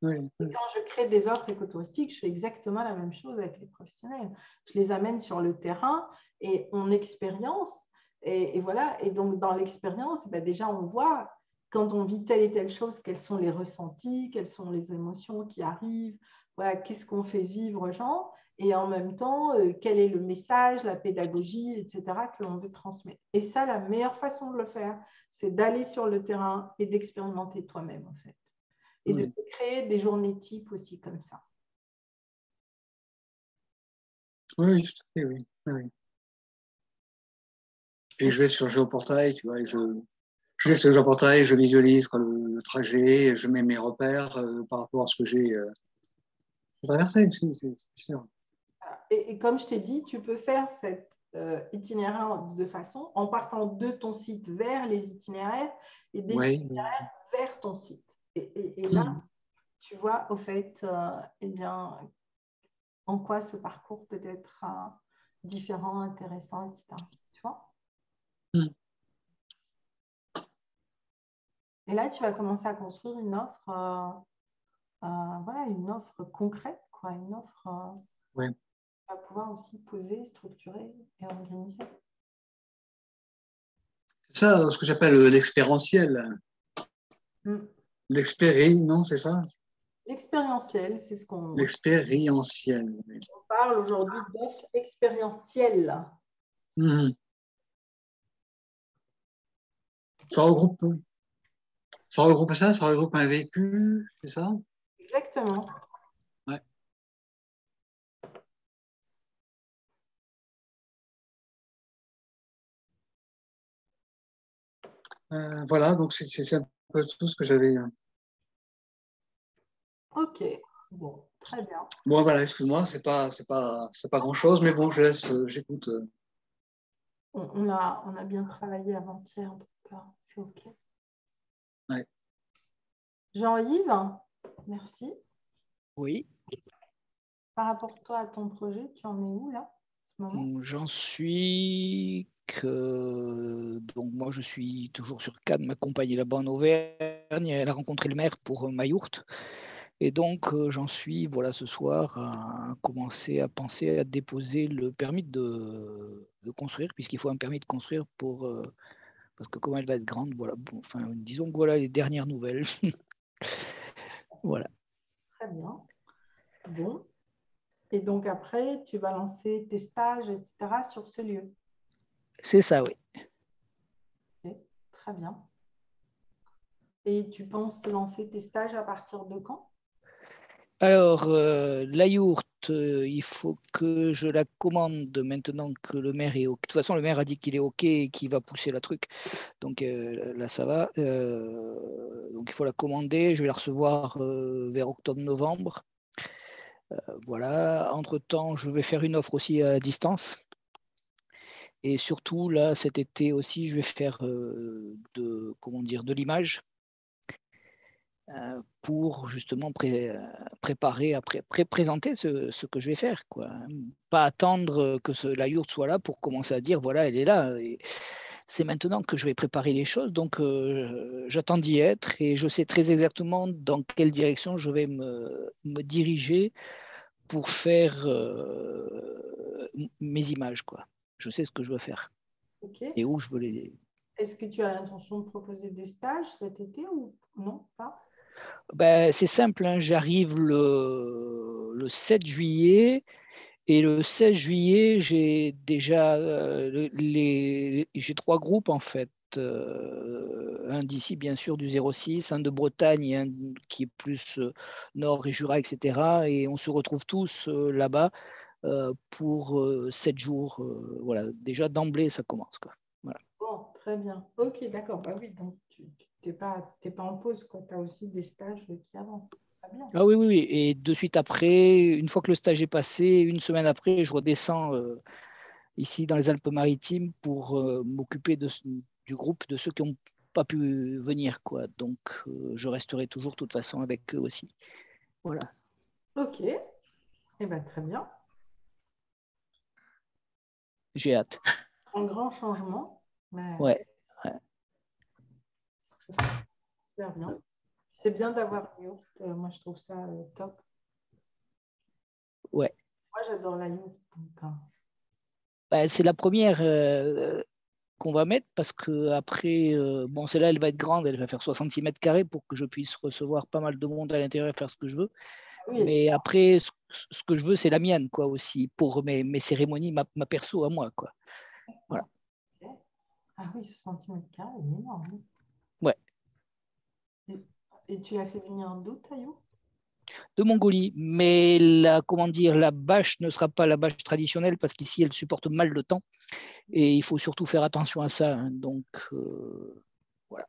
Et quand je crée des offres écotouristiques, je fais exactement la même chose avec les professionnels. Je les amène sur le terrain et on expérience. Et voilà. Et donc, dans l'expérience, ben déjà, on voit quand on vit telle et telle chose, quels sont les ressentis, quelles sont les émotions qui arrivent, voilà, qu'est-ce qu'on fait vivre aux gens. Et en même temps, quel est le message, la pédagogie, etc., que l'on veut transmettre. Et ça, la meilleure façon de le faire, c'est d'aller sur le terrain et d'expérimenter toi-même, en fait. Et de créer des journées types aussi comme ça. Oui, tout à fait, oui. Oui. Puis je vais sur le géoportail, tu vois, et je vais sur le géoportail, je visualise quoi, le trajet, je mets mes repères par rapport à ce que j'ai traversé, c'est sûr. Et comme je t'ai dit, tu peux faire cet itinéraire de deux façons, en partant de ton site vers les itinéraires et des itinéraires vers ton site. Et là, tu vois, au fait, eh bien, en quoi ce parcours peut être différent, intéressant, etc. Tu vois? Et là, tu vas commencer à construire une offre, voilà, une offre concrète, quoi, une offre tu vas pouvoir aussi poser, structurer et organiser. C'est ça ce que j'appelle l'expérientiel. L'expéri, non, c'est ça? L'expérientiel, c'est ce qu'on... L'expérientiel. On parle aujourd'hui d'offre expérientielle. Ça regroupe ça, ça regroupe un véhicule, c'est ça? Exactement. Ouais. Voilà, donc c'est un peu tout ce que j'avais. Ok, bon, très bien. Bon, voilà, excuse-moi, c'est pas grand-chose, mais bon, je laisse, j'écoute. On a bien travaillé avant-hier, en tout cas, c'est ok. Ouais. Jean-Yves, merci. Oui. Par rapport toi à ton projet, tu en es où là, en ce moment? J'en suis que donc moi je suis toujours sur Cannes, ma compagne est là-bas en Auvergne, elle a rencontré le maire pour ma yourte. Et donc j'en suis voilà ce soir à commencer à penser à déposer le permis de construire, puisqu'il faut un permis de construire pour parce que comme elle va être grande, voilà, bon, enfin disons que voilà les dernières nouvelles. Voilà. Très bien. Bon. Et donc après, tu vas lancer tes stages, etc. sur ce lieu. C'est ça, oui. Okay. Très bien. Et tu penses lancer tes stages à partir de quand? Alors, la yourte, yaourt, il faut que je la commande maintenant que le maire est OK. De toute façon, le maire a dit qu'il est OK et qu'il va pousser la truc. Donc là, ça va. Donc il faut la commander. Je vais la recevoir vers octobre-novembre. Voilà. Entre-temps, je vais faire une offre aussi à distance. Et surtout, là, cet été aussi, je vais faire de l'image pour justement préparer, présenter ce que je vais faire, quoi. Pas attendre que la yourte soit là pour commencer à dire, voilà, elle est là. Et c'est maintenant que je vais préparer les choses, donc j'attends d'y être et je sais très exactement dans quelle direction je vais me diriger pour faire mes images, quoi. Je sais ce que je veux faire. Okay. Et où je veux les... Est-ce que tu as l'intention de proposer des stages cet été ou non, pas? Ben, c'est simple, hein, j'arrive le 7 juillet et le 16 juillet, j'ai déjà j'ai 3 groupes en fait. Un d'ici, bien sûr, du 06, un de Bretagne et un qui est plus Nord et Jura, etc. Et on se retrouve tous là-bas pour 7 jours. Voilà, déjà d'emblée, ça commence, quoi. Voilà. Bon, très bien. Ok, d'accord. Bah oui, donc tu n'es pas en pause, quoi. Tu as aussi des stages qui avancent. Très bien. Ah oui, oui, oui. Et de suite après, une fois que le stage est passé, une semaine après, je redescends ici dans les Alpes-Maritimes pour m'occuper du groupe de ceux qui n'ont pas pu venir, quoi. Donc, je resterai toujours de toute façon avec eux aussi. Voilà. Ok. Eh bien, très bien. J'ai hâte. Un grand changement. Mais... Ouais. Ouais. Super bien. C'est bien d'avoir une yourte. Moi, je trouve ça top. Ouais. Moi, j'adore la yourte. Ben, c'est la première qu'on va mettre parce que après, bon, celle-là, elle va être grande, elle va faire 66 mètres carrés pour que je puisse recevoir pas mal de monde à l'intérieur et faire ce que je veux. Oui, mais après, ce que je veux, c'est la mienne, quoi, aussi, pour mes cérémonies, ma perso à moi, quoi. Voilà. Ah oui, 60 mètres carrés, énorme. Ouais. Et tu l'as fait venir d'où, Taillot? De Mongolie, mais comment dire, la bâche ne sera pas la bâche traditionnelle parce qu'ici, elle supporte mal le temps et il faut surtout faire attention à ça. Hein, donc, voilà.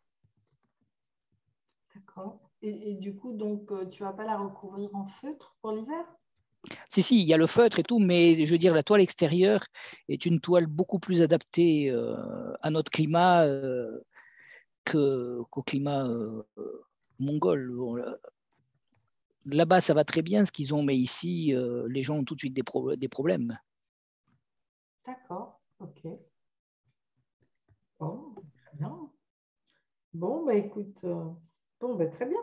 D'accord. Et du coup, donc, tu ne vas pas la recouvrir en feutre pour l'hiver? Si, il y a le feutre et tout, mais je veux dire, la toile extérieure est une toile beaucoup plus adaptée à notre climat qu'au climat mongol. Là-bas, ça va très bien ce qu'ils ont, mais ici, les gens ont tout de suite des problèmes. D'accord, ok. Bon, très bien. Bon, bah écoute, bon, bah, très bien.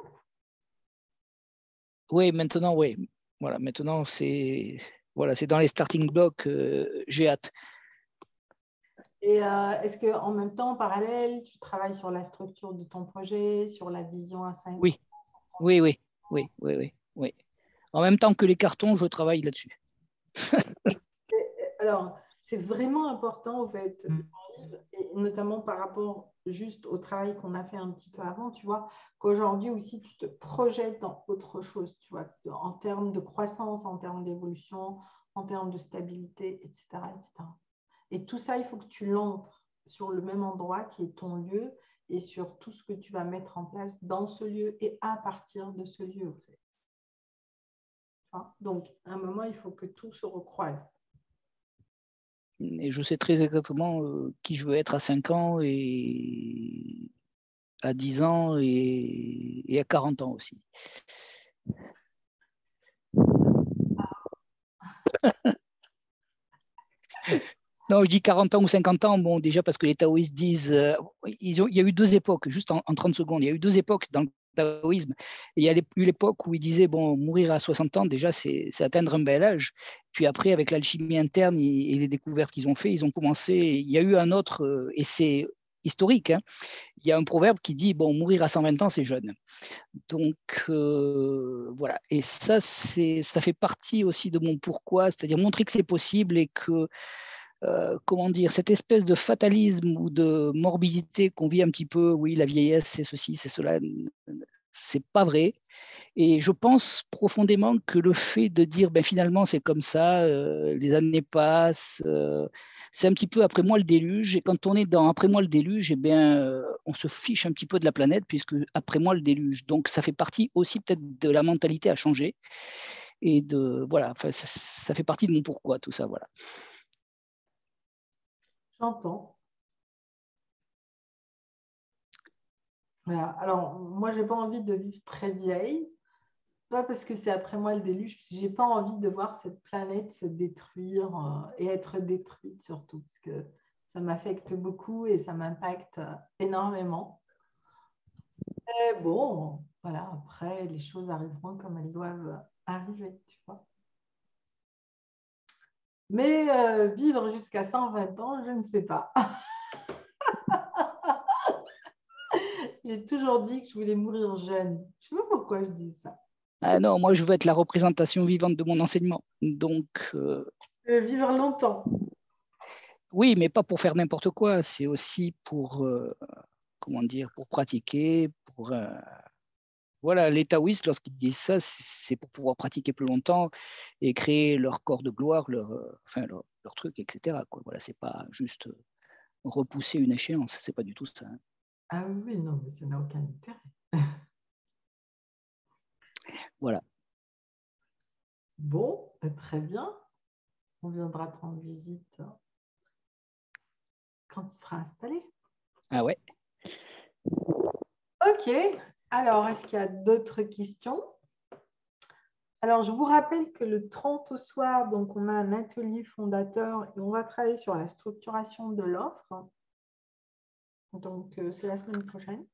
Oui, maintenant, oui. Voilà, maintenant, c'est dans les starting blocks, j'ai hâte. Et est-ce qu'en même temps, en parallèle, tu travailles sur la structure de ton projet, sur la vision à 5 ans? Oui. Oui. En même temps que les cartons, je travaille là-dessus. Alors, c'est vraiment important, au fait, et notamment par rapport juste au travail qu'on a fait un petit peu avant, tu vois, qu'aujourd'hui aussi, tu te projettes dans autre chose, tu vois, en termes de croissance, en termes d'évolution, en termes de stabilité, etc., etc. Et tout ça, il faut que tu l'ancres sur le même endroit qui est ton lieu et sur tout ce que tu vas mettre en place dans ce lieu et à partir de ce lieu, en fait. Donc, à un moment, il faut que tout se recroise. Et je sais très exactement qui je veux être à 5 ans et à 10 ans et à 40 ans aussi. Non, je dis 40 ans ou 50 ans, bon, déjà parce que les taoïstes disent, il y a eu 2 époques, juste en 30 secondes, il y a eu 2 époques dans le taoïsme. Il y a eu l'époque où ils disaient, bon, mourir à 60 ans, déjà, c'est atteindre un bel âge. Puis après, avec l'alchimie interne et les découvertes qu'ils ont fait, ils ont commencé, il y a eu un autre essai historique, hein. Il y a un proverbe qui dit, bon, mourir à 120 ans, c'est jeune. Donc, voilà. Et ça fait partie aussi de mon pourquoi, c'est-à-dire montrer que c'est possible et que comment dire, cette espèce de fatalisme ou de morbidité qu'on vit un petit peu, oui, la vieillesse, c'est ceci, c'est cela, c'est pas vrai. Et je pense profondément que le fait de dire ben, finalement c'est comme ça, les années passent, c'est un petit peu après moi le déluge. Et quand on est dans après moi le déluge, eh bien, on se fiche un petit peu de la planète puisque après moi le déluge. Donc ça fait partie aussi peut-être de la mentalité à changer. Et de voilà, enfin, ça fait partie de mon pourquoi tout ça. Voilà. J'entends. Voilà. Alors, moi, j'ai pas envie de vivre très vieille. Pas parce que c'est après moi le déluge, parce que j'ai pas envie de voir cette planète se détruire et être détruite surtout, parce que ça m'affecte beaucoup et ça m'impacte énormément. Et bon, voilà, après, les choses arriveront comme elles doivent arriver, tu vois. Mais vivre jusqu'à 120 ans, je ne sais pas. J'ai toujours dit que je voulais mourir jeune. Je ne sais pas pourquoi je dis ça. Ah non, moi je veux être la représentation vivante de mon enseignement. Donc vivre longtemps. Oui, mais pas pour faire n'importe quoi. C'est aussi pour comment dire, pour pratiquer, pour voilà, les taoïstes, lorsqu'ils disent ça, c'est pour pouvoir pratiquer plus longtemps et créer leur corps de gloire, enfin, leur truc, etc. Quoi. Voilà, c'est pas juste repousser une échéance, c'est pas du tout ça. Hein. Ah oui, non, mais ça n'a aucun intérêt. Voilà. Bon, très bien. On viendra te rendre visite quand tu seras installé. Ah ouais. Ok. Alors, est-ce qu'il y a d'autres questions? Alors, je vous rappelle que le 30 au soir, donc on a un atelier fondateur et on va travailler sur la structuration de l'offre. Donc, c'est la semaine prochaine.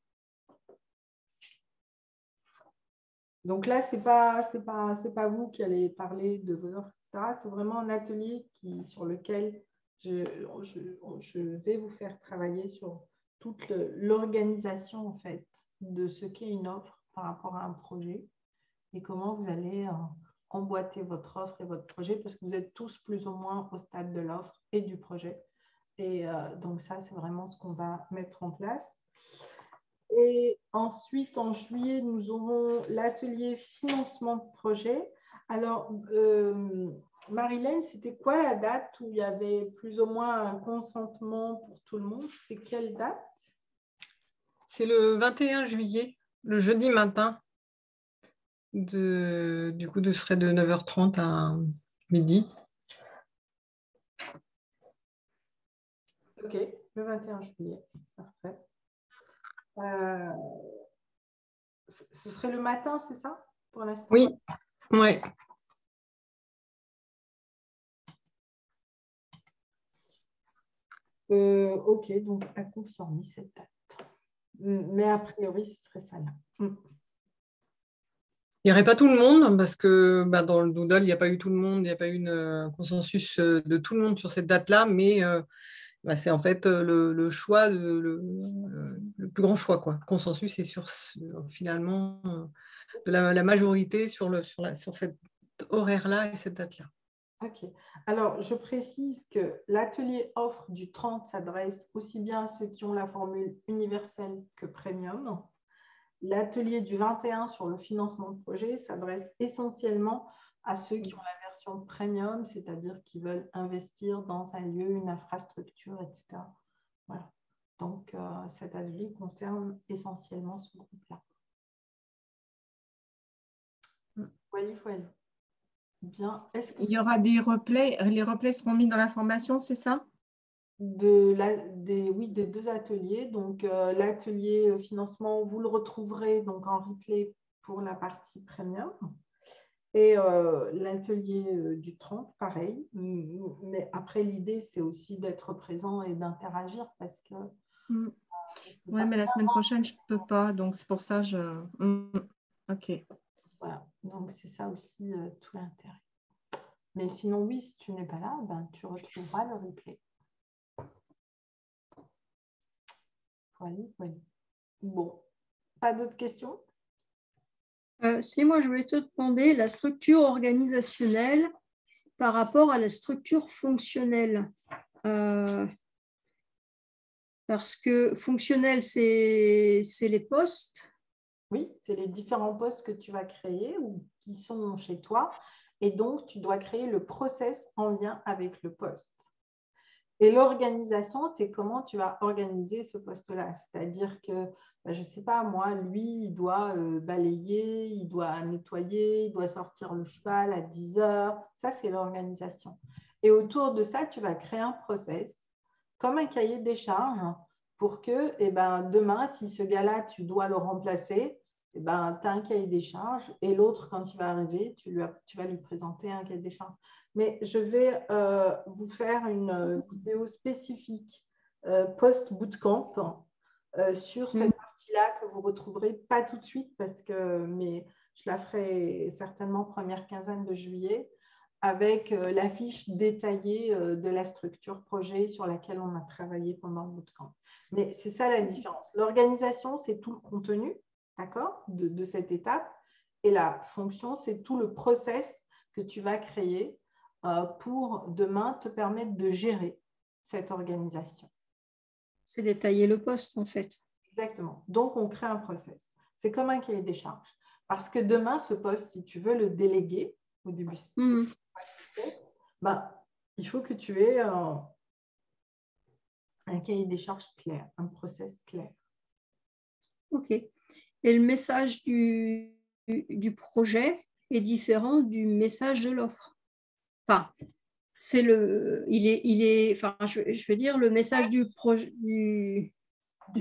Donc là, ce n'est pas vous qui allez parler de vos offres, etc. C'est vraiment un atelier sur lequel je vais vous faire travailler sur toute l'organisation en fait, de ce qu'est une offre par rapport à un projet et comment vous allez emboîter votre offre et votre projet parce que vous êtes tous plus ou moins au stade de l'offre et du projet. Et donc ça, c'est vraiment ce qu'on va mettre en place. Et ensuite, en juillet, nous aurons l'atelier financement de projet. Alors, Marilène, c'était quoi la date où il y avait plus ou moins un consentement pour tout le monde? C'était quelle date? C'est le 21 juillet, le jeudi matin. Du coup, ce serait de 9h30 à midi. Ok, le 21 juillet. Parfait. Ce serait le matin, c'est ça, pour l'instant? Oui, ouais. Ok, donc à confirmer cette date. Mais a priori, ce serait ça là. Il n'y aurait pas tout le monde parce que dans le Doodle, il n'y a pas eu tout le monde, il n'y a pas eu un consensus de tout le monde sur cette date-là, mais c'est en fait le choix, le plus grand choix. Quoi. Le consensus est finalement de la majorité sur cet horaire-là et cette date-là. Ok. Alors, je précise que l'atelier offre du 30 s'adresse aussi bien à ceux qui ont la formule universelle que premium. L'atelier du 21 sur le financement de projet s'adresse essentiellement à ceux qui ont la version premium, c'est-à-dire qui veulent investir dans un lieu, une infrastructure, etc. Voilà. Donc, cet atelier concerne essentiellement ce groupe-là. Voilà. Bien. Il y aura des replays. Les replays seront mis dans la formation, c'est ça? Oui, des deux ateliers. Donc, l'atelier financement, vous le retrouverez donc en replay pour la partie premium. Et l'atelier du 30, pareil. Mais après, l'idée, c'est aussi d'être présent et d'interagir parce que... Oui, mais la semaine prochaine, je ne peux pas. Donc, c'est pour ça OK. Voilà. Donc, c'est ça aussi tout l'intérêt. Mais sinon, oui, si tu n'es pas là, tu retrouveras le replay. Voilà. Bon, pas d'autres questions? Si moi, je voulais te demander la structure organisationnelle par rapport à la structure fonctionnelle. Parce que fonctionnel, c'est les postes. Oui, c'est les différents postes que tu vas créer ou qui sont chez toi. Et donc, tu dois créer le process en lien avec le poste. Et l'organisation, c'est comment tu vas organiser ce poste-là. C'est-à-dire que, je ne sais pas, moi, lui, il doit balayer, il doit nettoyer, il doit sortir le cheval à 10 heures. Ça, c'est l'organisation. Et autour de ça, tu vas créer un process, comme un cahier des charges, pour que demain, si ce gars-là, tu dois le remplacer, tu as un cahier des charges. Et l'autre, quand il va arriver, tu vas lui présenter un cahier des charges. Mais je vais vous faire une vidéo spécifique post-bootcamp sur cette partie-là que vous ne retrouverez pas tout de suite mais je la ferai certainement première quinzaine de juillet avec la fiche détaillée de la structure projet sur laquelle on a travaillé pendant le bootcamp. Mais c'est ça la différence. L'organisation, c'est tout le contenu, d'accord, de cette étape. Et la fonction, c'est tout le process que tu vas créer pour demain te permettre de gérer cette organisation. C'est détailler le poste, en fait. Exactement. Donc, on crée un process. C'est comme un cahier des charges. Parce que demain, ce poste, si tu veux le déléguer au début, il faut que tu aies un cahier des charges clair, un process clair. OK. Et le message du projet est différent du message de l'offre. Enfin, c'est je veux dire, le message de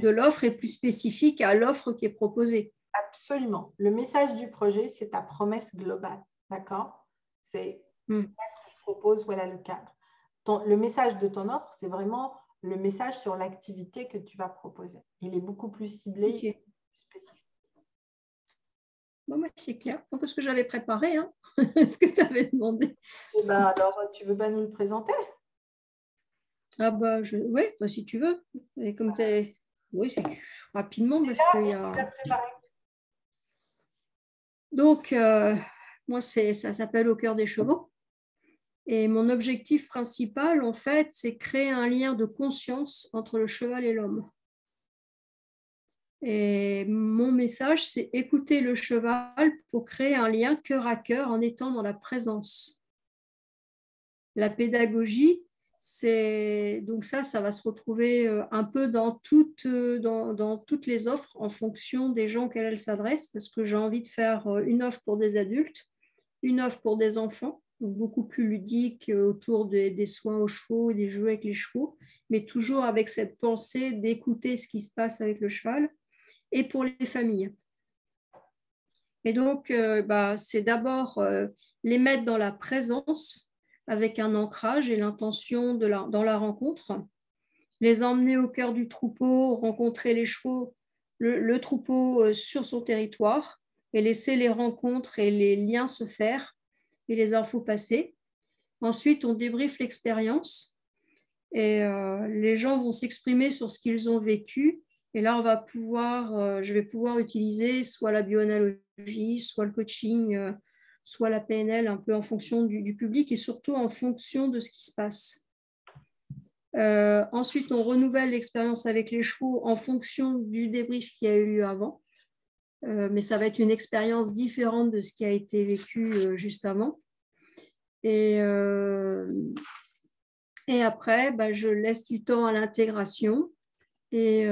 l'offre est plus spécifique à l'offre qui est proposée. Absolument. Le message du projet, c'est ta promesse globale. D'accord? C'est ce que je propose, voilà le cadre. Le message de ton offre, c'est vraiment le message sur l'activité que tu vas proposer. Il est beaucoup plus ciblé, Okay. plus spécifique. Bon, c'est clair. Parce que j'avais préparé ce que tu avais demandé. Alors, tu veux pas nous le présenter? Ah oui, si tu veux. Et comme oui, rapidement parce qu'il y a. Donc, moi, ça s'appelle Au cœur des chevaux. Et mon objectif principal, en fait, c'est créer un lien de conscience entre le cheval et l'homme. Et mon message, c'est écouter le cheval pour créer un lien cœur à cœur en étant dans la présence. La pédagogie, donc ça va se retrouver un peu dans toutes les offres en fonction des gens auxquels elles s'adressent, parce que j'ai envie de faire une offre pour des adultes, une offre pour des enfants, donc beaucoup plus ludique autour des soins aux chevaux et des jeux avec les chevaux, mais toujours avec cette pensée d'écouter ce qui se passe avec le cheval, et pour les familles. Et donc, c'est d'abord les mettre dans la présence avec un ancrage et l'intention dans la rencontre, les emmener au cœur du troupeau, rencontrer les chevaux, le troupeau sur son territoire et laisser les rencontres et les liens se faire et les infos passer. Ensuite, on débriefe l'expérience et les gens vont s'exprimer sur ce qu'ils ont vécu. Et là, je vais pouvoir utiliser soit la bioanalogie, soit le coaching, soit la PNL, un peu en fonction du public et surtout en fonction de ce qui se passe. Ensuite, on renouvelle l'expérience avec les chevaux en fonction du débrief qui a eu lieu avant. Mais ça va être une expérience différente de ce qui a été vécu juste avant. Et après, je laisse du temps à l'intégration. Et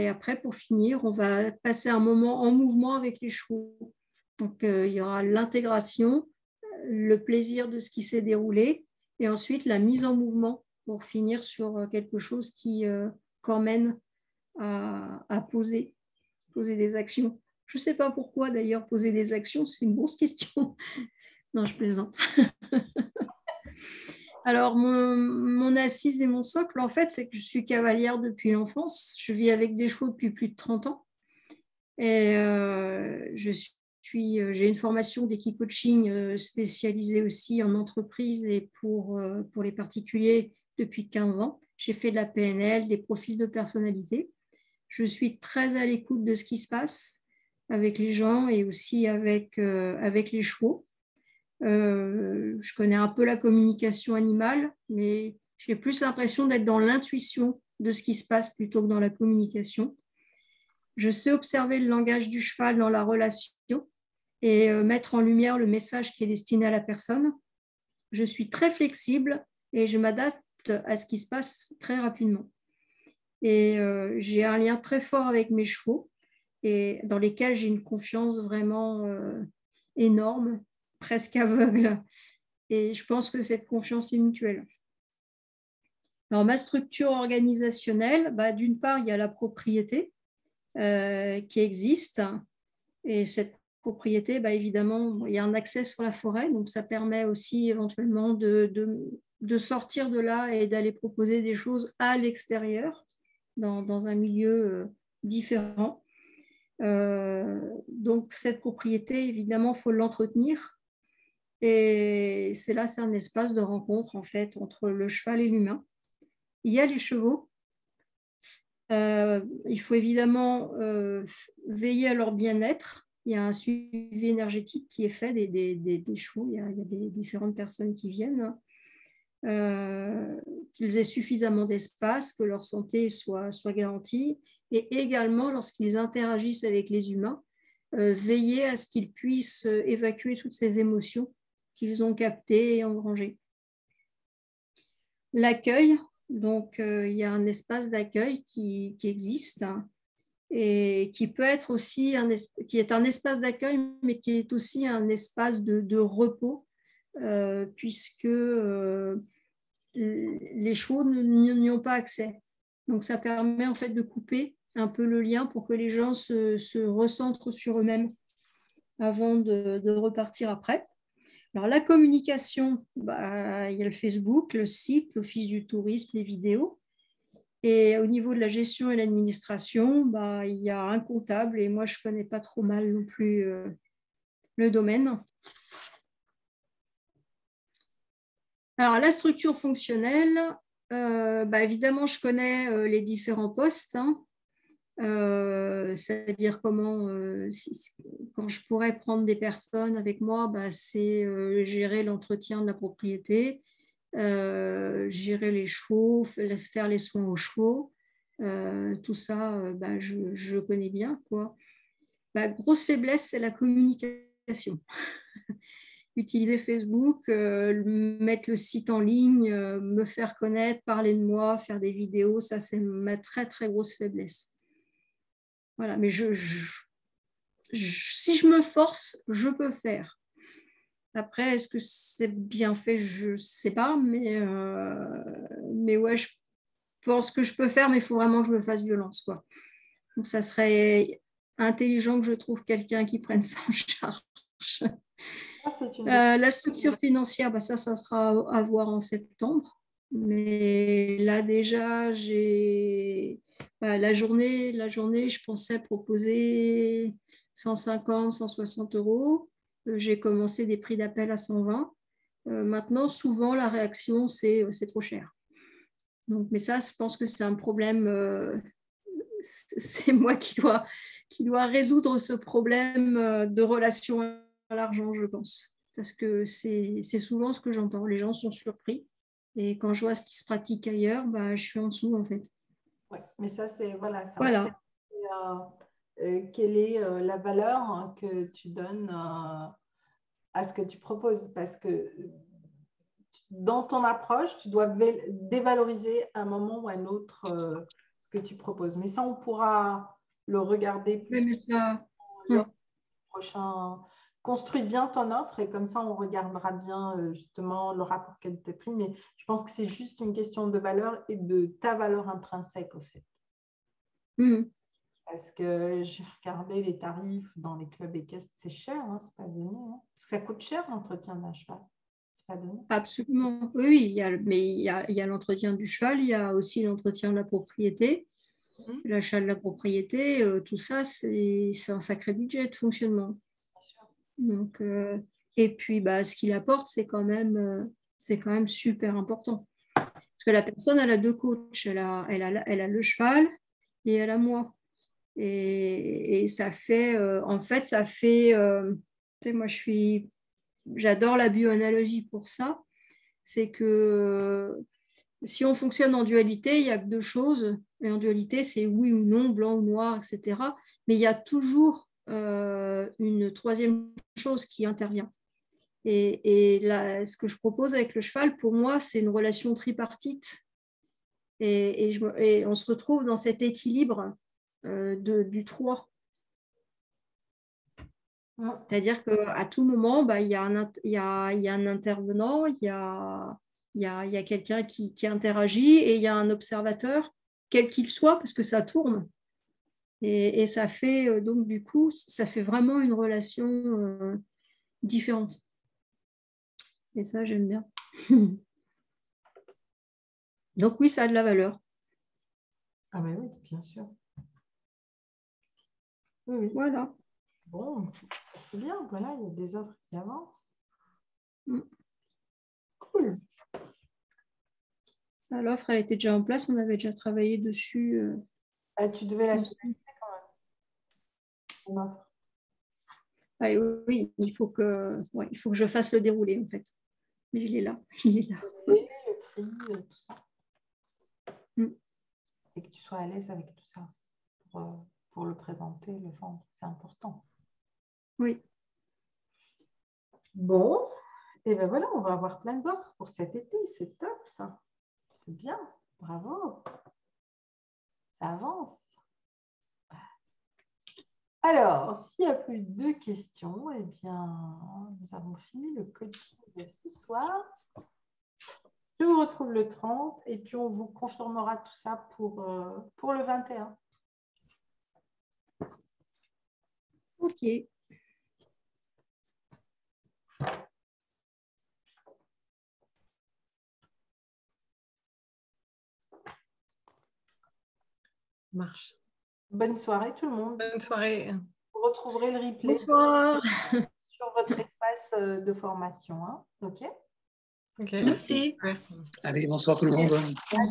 après, pour finir, on va passer un moment en mouvement avec les chevaux. Donc, il y aura l'intégration, le plaisir de ce qui s'est déroulé, et ensuite la mise en mouvement pour finir sur quelque chose qui qu'emmène à poser des actions. Je ne sais pas pourquoi, d'ailleurs, poser des actions, c'est une grosse question. Non, je plaisante. Alors, mon assise et mon socle, en fait, c'est que je suis cavalière depuis l'enfance. Je vis avec des chevaux depuis plus de 30 ans. Et j'ai une formation d'équipe-coaching spécialisée aussi en entreprise et pour les particuliers depuis 15 ans. J'ai fait de la PNL, des profils de personnalité. Je suis très à l'écoute de ce qui se passe avec les gens et aussi avec les chevaux. Je connais un peu la communication animale, mais j'ai plus l'impression d'être dans l'intuition de ce qui se passe plutôt que dans la communication. Je sais observer le langage du cheval dans la relation et mettre en lumière le message qui est destiné à la personne. Je suis très flexible et je m'adapte à ce qui se passe très rapidement. Et j'ai un lien très fort avec mes chevaux et dans lesquels j'ai une confiance vraiment énorme, presque aveugle. Et je pense que cette confiance est mutuelle. Alors, ma structure organisationnelle, d'une part, il y a la propriété qui existe. Et cette propriété, évidemment, il y a un accès sur la forêt. Donc, ça permet aussi éventuellement de sortir de là et d'aller proposer des choses à l'extérieur, dans un milieu différent. Donc, cette propriété, évidemment, il faut l'entretenir. Et c'est un espace de rencontre, en fait, entre le cheval et l'humain. Il y a les chevaux. Il faut évidemment veiller à leur bien-être. Il y a un suivi énergétique qui est fait des chevaux. Il y a des différentes personnes qui viennent. Qu'ils aient suffisamment d'espace, que leur santé soit garantie. Et également, lorsqu'ils interagissent avec les humains, veiller à ce qu'ils puissent évacuer toutes ces émotions qu'ils ont captées et engrangées. L'accueil, donc il y a un espace d'accueil qui existe et qui peut être aussi qui est un espace d'accueil, mais qui est aussi un espace de repos, puisque les chevaux n'y ont pas accès. Donc ça permet en fait de couper un peu le lien pour que les gens se recentrent sur eux-mêmes avant de repartir après. Alors la communication, il y a le Facebook, le site, l'Office du tourisme, les vidéos. Et au niveau de la gestion et l'administration, il y a un comptable et moi je ne connais pas trop mal non plus le domaine. Alors la structure fonctionnelle, évidemment je connais les différents postes. C'est-à-dire comment, quand je pourrais prendre des personnes avec moi, c'est gérer l'entretien de la propriété, gérer les chevaux, faire les soins aux chevaux, tout ça, je connais bien, quoi. Grosse faiblesse, c'est la communication. Utiliser Facebook, mettre le site en ligne, me faire connaître, parler de moi, faire des vidéos, ça c'est ma très très grosse faiblesse. Voilà, mais si je me force, je peux faire. Après, est-ce que c'est bien fait? Je ne sais pas, mais ouais, je pense que je peux faire, mais il faut vraiment que je me fasse violence, quoi. Donc, ça serait intelligent que je trouve quelqu'un qui prenne ça en charge. La structure financière, ça sera à voir en septembre. Mais là, déjà, j'ai la journée, je pensais proposer 150, 160 euros. J'ai commencé des prix d'appel à 120. Maintenant, souvent, la réaction, c'est trop cher. Donc, mais ça, je pense que c'est un problème. C'est moi qui dois résoudre ce problème de relation à l'argent, je pense. Parce que c'est souvent ce que j'entends. Les gens sont surpris. Et quand je vois ce qui se pratique ailleurs, je suis en dessous, en fait. Oui, mais ça, c'est… Voilà. Quelle est la valeur que tu donnes à ce que tu proposes? Parce que dans ton approche, tu dois dévaloriser à un moment ou à un autre ce que tu proposes. Mais ça, on pourra le regarder plus lors du prochain… Construis bien ton offre et comme ça, on regardera bien justement le rapport qualité-prix. Mais je pense que c'est juste une question de valeur et de ta valeur intrinsèque, au fait. Parce que j'ai regardé les tarifs dans les clubs équestres, c'est cher, hein, c'est pas donné. Hein. Parce que ça coûte cher l'entretien d'un cheval. C'est pas donné. Absolument. Oui, il y a l'entretien du cheval, il y a aussi l'entretien de la propriété. L'achat de la propriété, tout ça, c'est un sacré budget de fonctionnement. Donc, et puis, ce qu'il apporte, c'est quand même super important. Parce que la personne, elle a deux coachs. Elle a le cheval et elle a moi. Et ça fait, moi, j'adore la bioanalogie pour ça. C'est que si on fonctionne en dualité, il n'y a que deux choses. Et en dualité, c'est oui ou non, blanc ou noir, etc. Mais il y a toujours une troisième chose qui intervient. Et là, ce que je propose avec le cheval, pour moi, c'est une relation tripartite. Et on se retrouve dans cet équilibre du 3. C'est-à-dire qu'à tout moment, il y a un intervenant, il y a quelqu'un qui interagit et il y a un observateur, quel qu'il soit, parce que ça tourne. Et ça fait, donc du coup, ça fait vraiment une relation différente. Et ça, j'aime bien. Donc oui, ça a de la valeur. Ah mais oui, bien sûr. Oui, oui. Voilà. Bon, c'est bien. Voilà, il y a des offres qui avancent. Cool. L'offre, elle était déjà en place. On avait déjà travaillé dessus. Tu devais la finaliser quand même. Offre. Ah, oui, il faut que je fasse le déroulé, en fait. Mais il est là. Il est là. Le prix, tout ça. Et que tu sois à l'aise avec tout ça pour le présenter, le vendre. C'est important. Oui. Bon, et ben voilà, on va avoir plein d'offres pour cet été. C'est top, ça. C'est bien. Bravo. Ça avance. Alors, s'il n'y a plus de questions, eh bien, nous avons fini le coaching de ce soir. Je vous retrouve le 30 et puis on vous confirmera tout ça pour le 21. Ok. Marche. Bonne soirée tout le monde. Bonne soirée. Vous retrouverez le replay Bonsoir. sur votre espace de formation. Hein. OK. Okay. Merci. Allez, bonsoir tout le monde.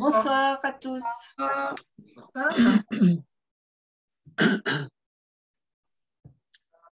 Bonsoir à tous. Bonsoir.